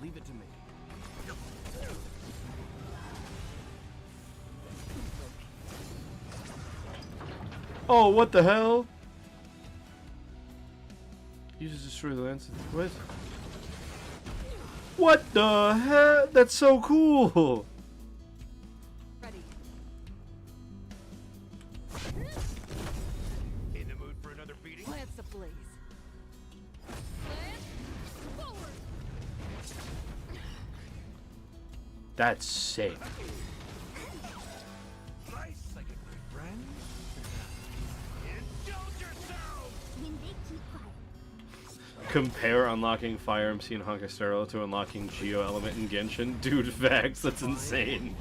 Leave it to me. Oh, what the hell? You just destroy the lands. What? What the heck? That's so cool! Ready. In the mood for another beating? Lance ablaze. Lance forward. That's sick. Nice, like it, my friend. Indulge yourself! When they keep quiet. Compare unlocking Fire MC in Honkai Star Rail to unlocking Geo Element in Genshin. Dude, facts, that's insane.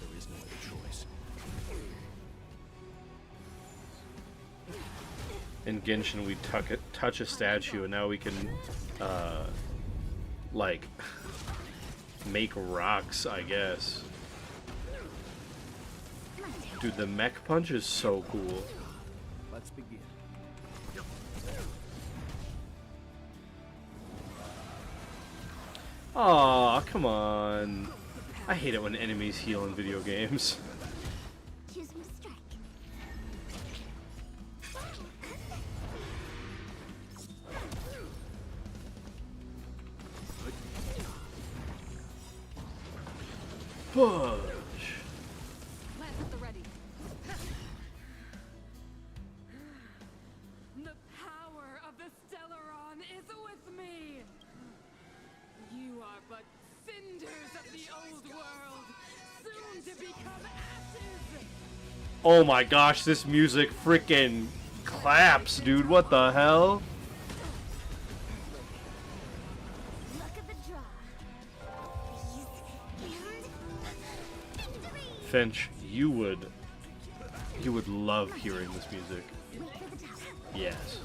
There is no other choice. In Genshin, we touch a statue, and now we can, like, make rocks, I guess. Dude, the mech punch is so cool. Let's begin. Aw, come on. I hate it when enemies heal in video games. Choose my strike. Push. Lance at the ready. The power of the Stellaron is with me. You are but cinders of the old world, soon to become ashes. Oh my gosh, this music freaking claps, dude. What the hell? Luck of the draw. These and victory. Finch, you would love hearing this music. Wait for the top. Yes.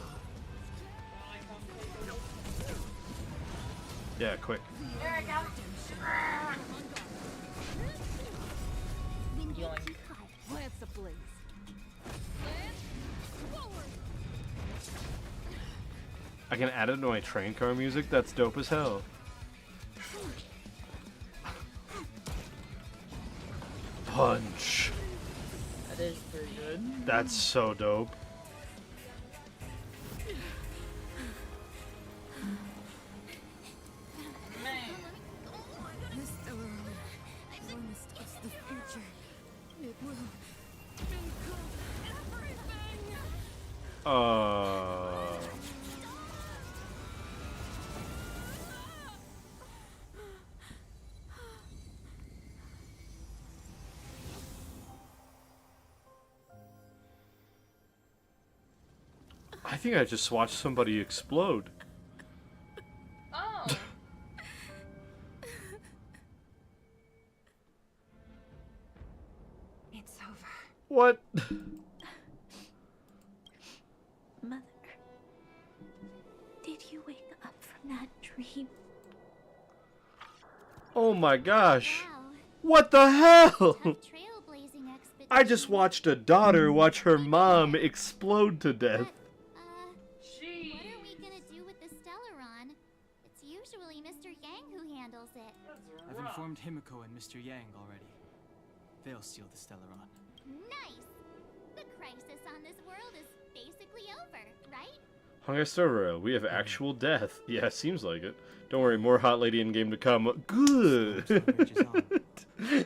Yeah, quick. There I go. When they keep quiet. Lance ablaze. Lance forward. I can add it to my train car music? That's dope as hell. Punch. That is pretty good. That's so dope. The Stellaron promised us the future. It will become everything. I think I just watched somebody explode. Oh. It's over. What? Mother, did you wake up from that dream? Oh my gosh. Wow. What the hell? Trailblazing expedition. I just watched a daughter watch her mom explode to death. What are we gonna do with the Stellaron? It's usually Mr. Yang who handles it. I've informed Himiko and Mr. Yang already. They'll steal the Stellaron. Nice! The crisis on this world is basically over, right? Honkai Star Rail, we have actual death. Yeah, seems like it. Don't worry, more hot lady in game to come. Good.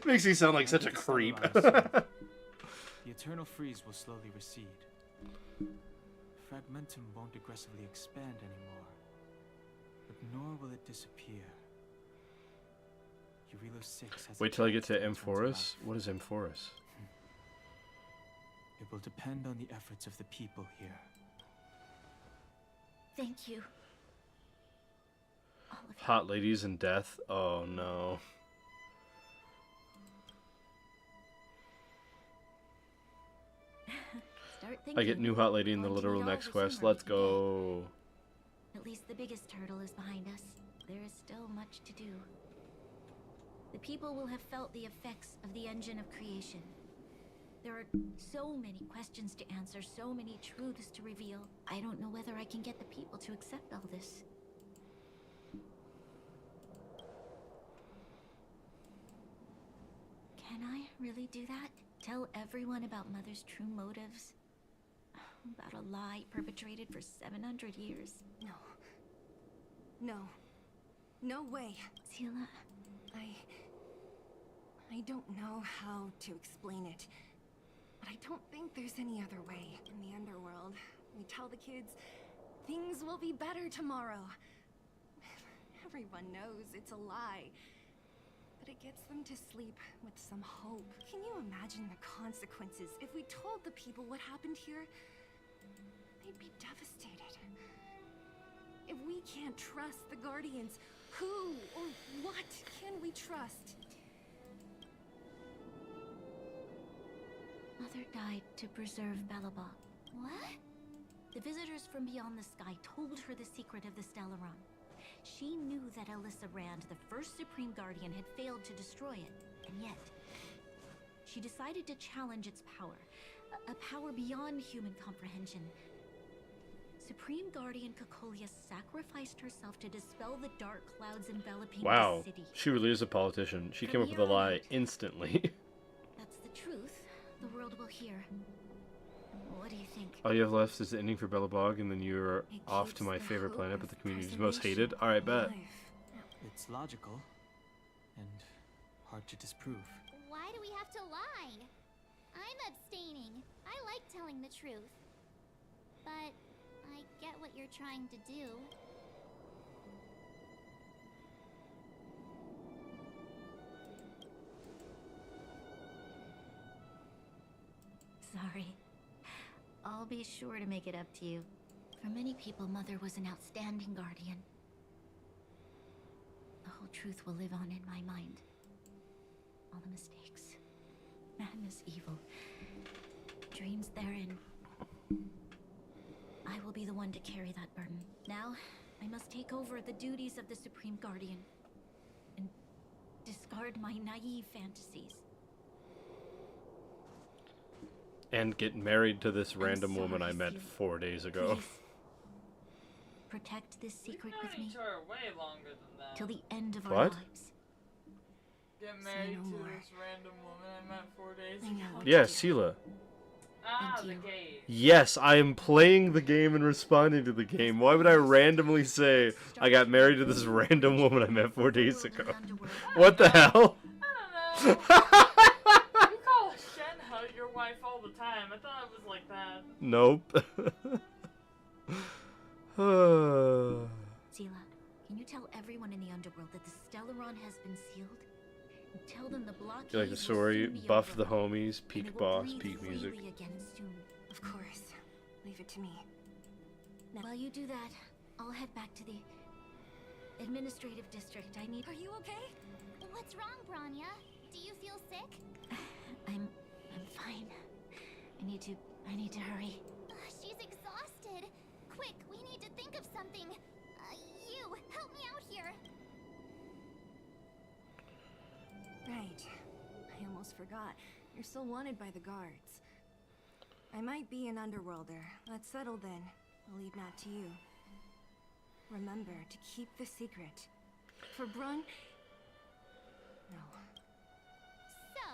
Makes me sound like such a creep. The eternal freeze will slowly recede. Fragmentum won't aggressively expand anymore, but nor will it disappear. Eurilo 6 has Wait till I get to Amphoris. What is Amphoris? It will depend on the efforts of the people here. Thank you. Hot ladies in death? Oh no. Start I get thinking. new hot lady in the Onto literal your next Alva quest. Simmer Let's today. go. At least the biggest hurdle is behind us. There is still much to do. The people will have felt the effects of the engine of creation. There are so many questions to answer, so many truths to reveal. I don't know whether I can get the people to accept all this. Can I really do that? Tell everyone about Mother's true motives? about a lie perpetrated for 700 years. No. No. No way. Seela, I don't know how to explain it, but I don't think there's any other way. In the underworld, we tell the kids, things will be better tomorrow. Everyone knows it's a lie, but it gets them to sleep with some hope. Can you imagine the consequences if we told the people what happened here? They'd be devastated. If we can't trust the Guardians, who or what can we trust? Mother died to preserve Belobog. What? The visitors from beyond the sky told her the secret of the Stellaron. She knew that Alyssa Rand, the first Supreme Guardian, had failed to destroy it, and yet she decided to challenge its power, a power beyond human comprehension. Supreme Guardian Cocolia sacrificed herself to dispel the dark clouds enveloping Wow, the city. she really is a politician. She came up with a lie instantly. That's the truth. The world will hear. What do you think? All you have left is the ending for Belobog, and then you're off to my favorite planet, but the community's most hated. Alright, bet. It's logical and hard to disprove. Why do we have to lie? I'm abstaining. I like telling the truth. But I get what you're trying to do. Sorry. I'll be sure to make it up to you. For many people, Mother was an outstanding guardian. The whole truth will live on in my mind. All the mistakes, madness, evil, dreams therein. I will be the one to carry that burden. Now, I must take over the duties of the Supreme Guardian and discard my naive fantasies. And get married to this random woman I met 4 days ago. Please, protect this secret with me each other way longer than that. till the end of our What? lives. Get married to this random woman I met 4 days ago. Yeah, Seela. Ah, the gate. Yes, I am playing the game and responding to the game. Why would I randomly say I got married to this random woman I met 4 days ago? What the hell? I don't know. You call Shenhe your wife all the time. I thought it was like that. Nope. Seela, can you tell everyone in the underworld that the Stellaron has been sealed? And tell them the blockade You like the will story? soon be Buff over, the homies, and peak it will boss, breathe peak music. freely again soon. Of course. Leave it to me. Now, while you do that, I'll head back to the administrative district. I need. Are you okay? What's wrong, Bronya? Do you feel sick? I'm fine. I need to hurry. She's exhausted. Quick, we need to think of something. You, help me out here. Right. I almost forgot. You're still wanted by the guards. I might be an underworlder. Let's settle then. I'll leave that to you. Remember to keep the secret. For Brun... No. So,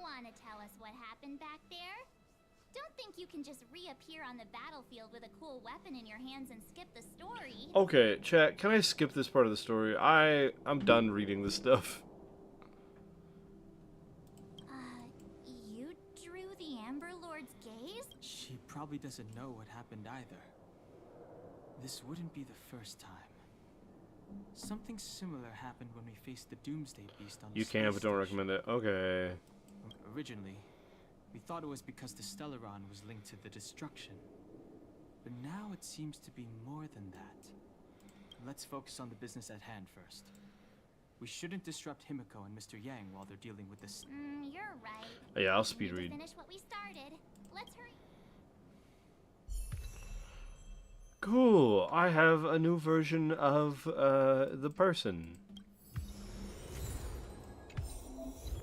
wanna tell us what happened back there? Don't think you can just reappear on the battlefield with a cool weapon in your hands and skip the story. Okay, chat, can I skip this part of the story? I'm done reading this stuff. You drew the Amber Lord's gaze? She probably doesn't know what happened either. This wouldn't be the first time. Something similar happened when we faced the Doomsday Beast on the You can, space but don't station. recommend it. Okay. Originally, we thought it was because the Stellaron was linked to the destruction. But now it seems to be more than that. Let's focus on the business at hand first. We shouldn't disrupt Himiko and Mr. Yang while they're dealing with this. You're right. Yeah, I'll We speed need to read. finish what we started. Let's hurry. Cool. I have a new version of the person.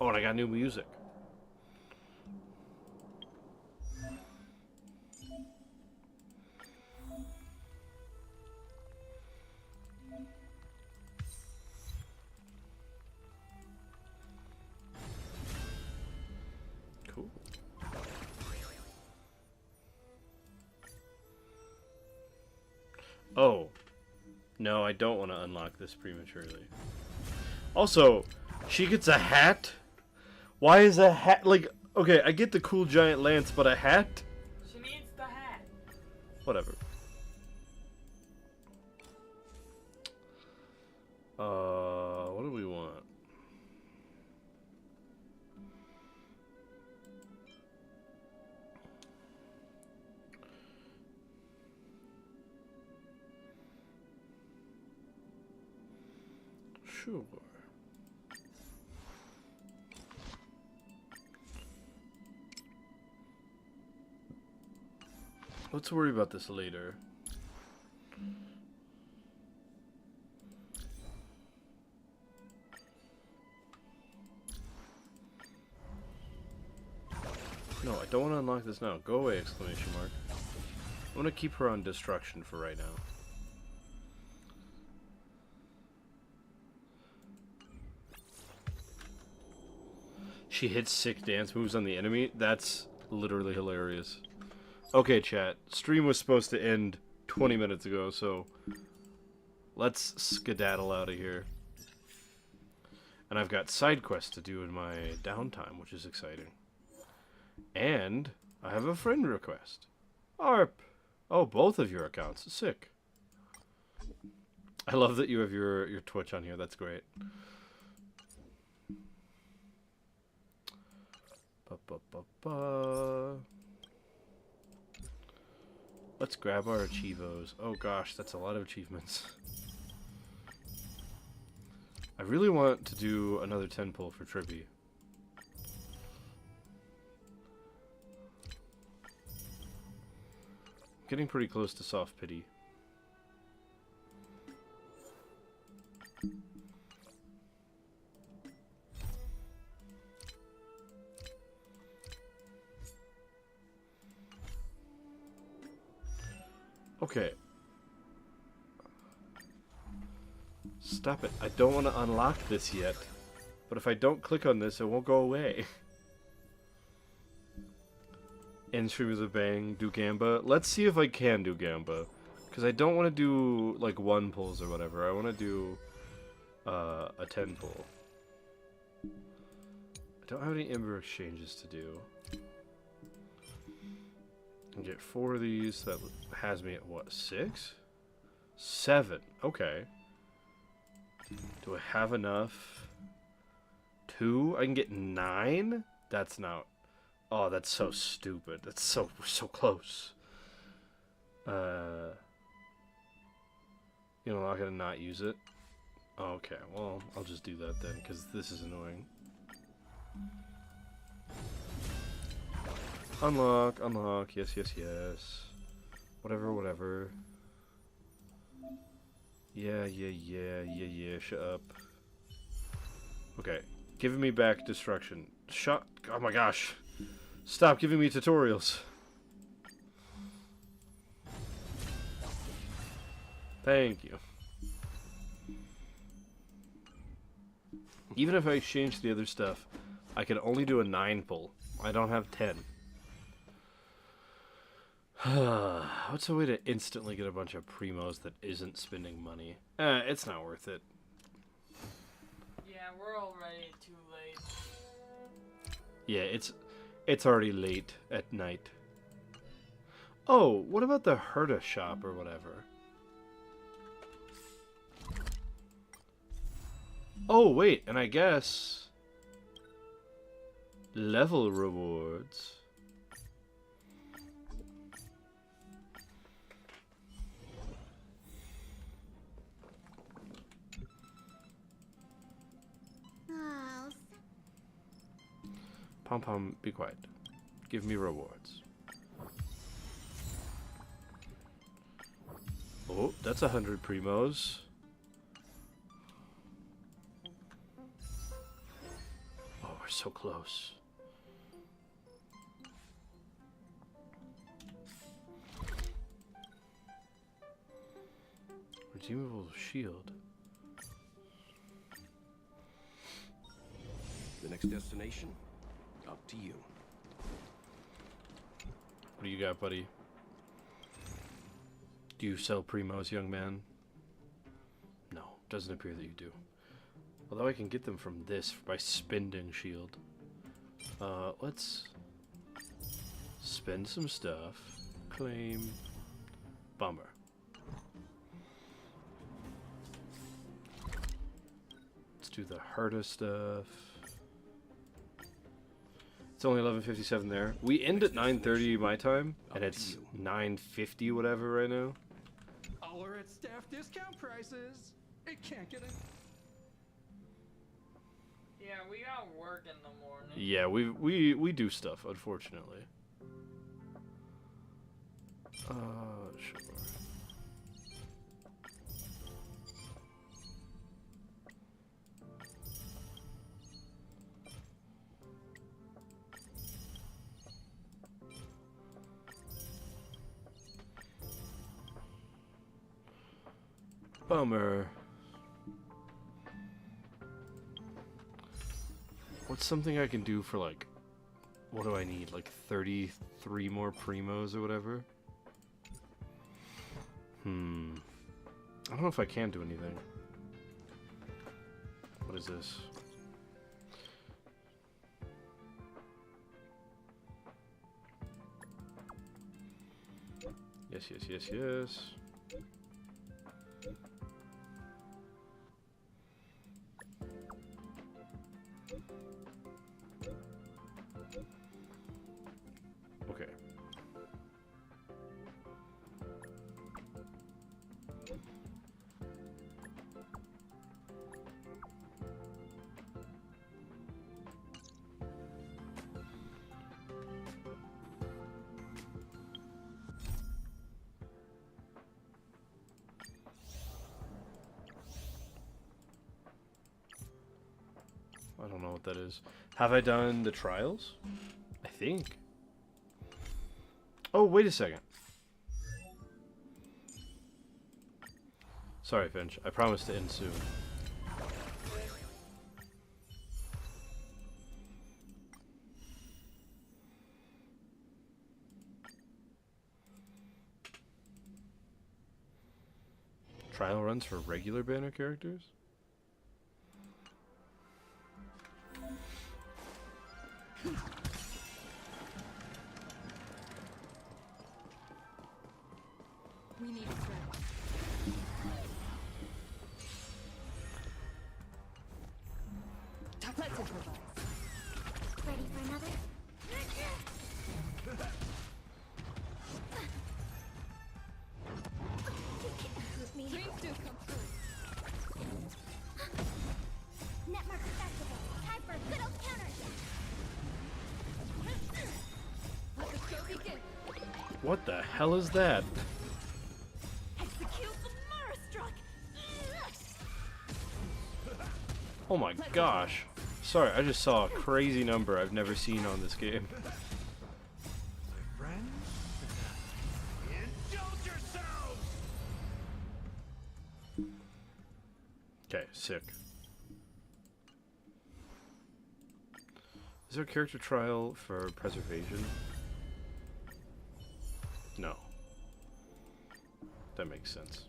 Oh, and I got new music. Cool. Oh. No, I don't want to unlock this prematurely. Also, she gets a hat? Why is a hat... Like, okay, I get the cool giant lance, but a hat? She needs the hat. Whatever. What do we want? Sure. Let's worry about this later. No, I don't want to unlock this now. Go away, exclamation mark. I'm going to keep her on destruction for right now. She hits sick dance moves on the enemy? That's literally hilarious. Okay, chat. Stream was supposed to end 20 minutes ago, so let's skedaddle out of here. And I've got side quests to do in my downtime, which is exciting. And I have a friend request. ARP! Oh, both of your accounts. Sick. I love that you have your Twitch on here. That's great. Let's grab our achievos. Oh gosh, that's a lot of achievements. I really want to do another 10 pull for Trippy. Getting pretty close to soft pity. Okay. Stop it. I don't want to unlock this yet. But if I don't click on this, it won't go away. End stream with a bang. Do Gamba. Let's see if I can do Gamba. Because I don't want to do, like, 1 pulls or whatever. I want to do a 10 pull. I don't have any Ember exchanges to do. I get 4 of these. That has me at, what, 6? 7. Okay. Do I have enough? 2? I can get 9? That's not... Oh, that's so stupid. That's so... We're so close. You're not gonna not use it? Okay, well, I'll just do that then, because this is annoying. Unlock, unlock, yes, yes, yes. Whatever, whatever. Yeah, shut up. Okay, giving me back destruction. Oh my gosh. Stop giving me tutorials. Thank you. Even if I exchange the other stuff, I can only do a 9 pull. I don't have 10. What's a way to instantly get a bunch of primos that isn't spending money? It's not worth it. Yeah, we're already too late. Yeah, it's already late at night. Oh, what about the Herta shop or whatever? Oh, wait, and I guess level rewards. Oh, Pom Pom, be quiet. Give me rewards. Oh, that's 100 primos. Oh, we're so close. Redeemable shield. The next destination? Up to you. What do you got, buddy? Do you sell primos, young man? No, doesn't appear that you do. Although I can get them from this by spending shield. Let's spend some stuff. Claim. Bummer. Let's do the Herta stuff. It's only 11:57 there. We end at 9:30 my time, and it's 9:50 whatever right now. Our at staff discount prices. It can't get any. Yeah, we got work in the morning. Yeah, we do stuff, unfortunately. Sure. Bummer. What's something I can do for, like, what do I need? Like 33 more primos or whatever? I don't know if I can do anything. What is this? Yes. Okay. I don't know what that is. Have I done the trials? I think. Oh, wait a second. Sorry, Finch. I promise to end soon. Trial runs for regular banner characters? We need a threat. Let's improvise. Ready for another? Dreams do come true. Netmark festival. Time for a good old counterattack. Let the show begin. What the hell is that? Execute the Marastruck. Oh my gosh. Sorry, I just saw a crazy number I've never seen on this game. Friends? Indulge yourselves! Okay, sick. Is there a character trial for preservation? No. That makes sense.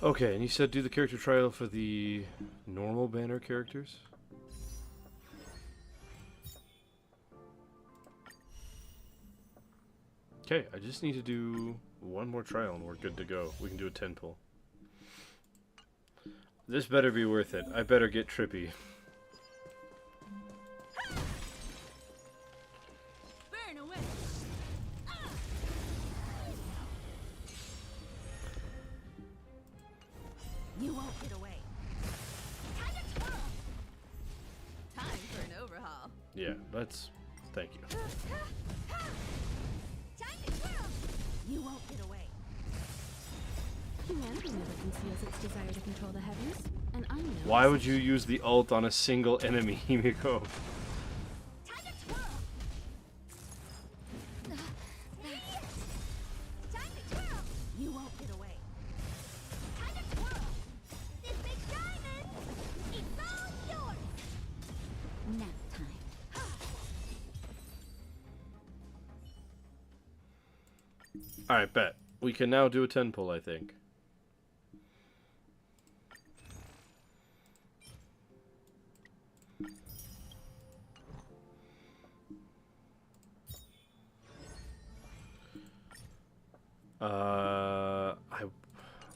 Okay, and you said do the character trial for the normal banner characters? Okay, I just need to do one more trial and we're good to go. We can do a 10 pull. This better be worth it. I better get trippy. Burn away. You won't get away. Time for an overhaul. Yeah, let's... Thank you. You won't get away. Humanity never conceals its desire to control the heavens, and I know. Why would you use the ult on a single enemy, Himiko? You won't get away. This big diamond. It's all yours. Nap time. Alright, bet. We can now do a 10 pull, I think.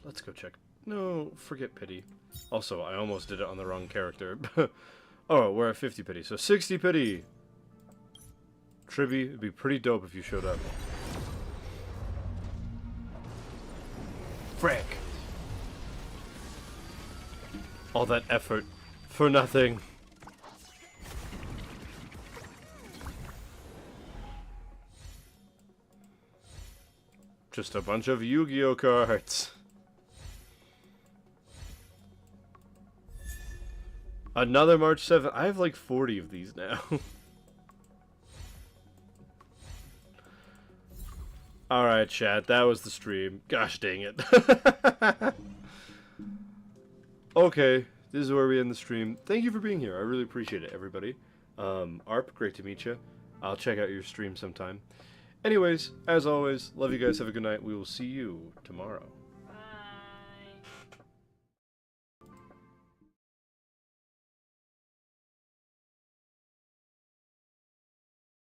Let's go check. No, forget pity. Also, I almost did it on the wrong character. Oh, we're at 50 pity, so 60 pity! Tribby, it'd be pretty dope if you showed up. Frick! All that effort for nothing. Just a bunch of Yu-Gi-Oh cards. Another March 7th. I have like 40 of these now. Alright, chat. That was the stream. Gosh dang it. Okay. This is where we end the stream. Thank you for being here. I really appreciate it, everybody. ARP, great to meet you. I'll check out your stream sometime. Anyways, as always, love you guys. Have a good night. We will see you tomorrow.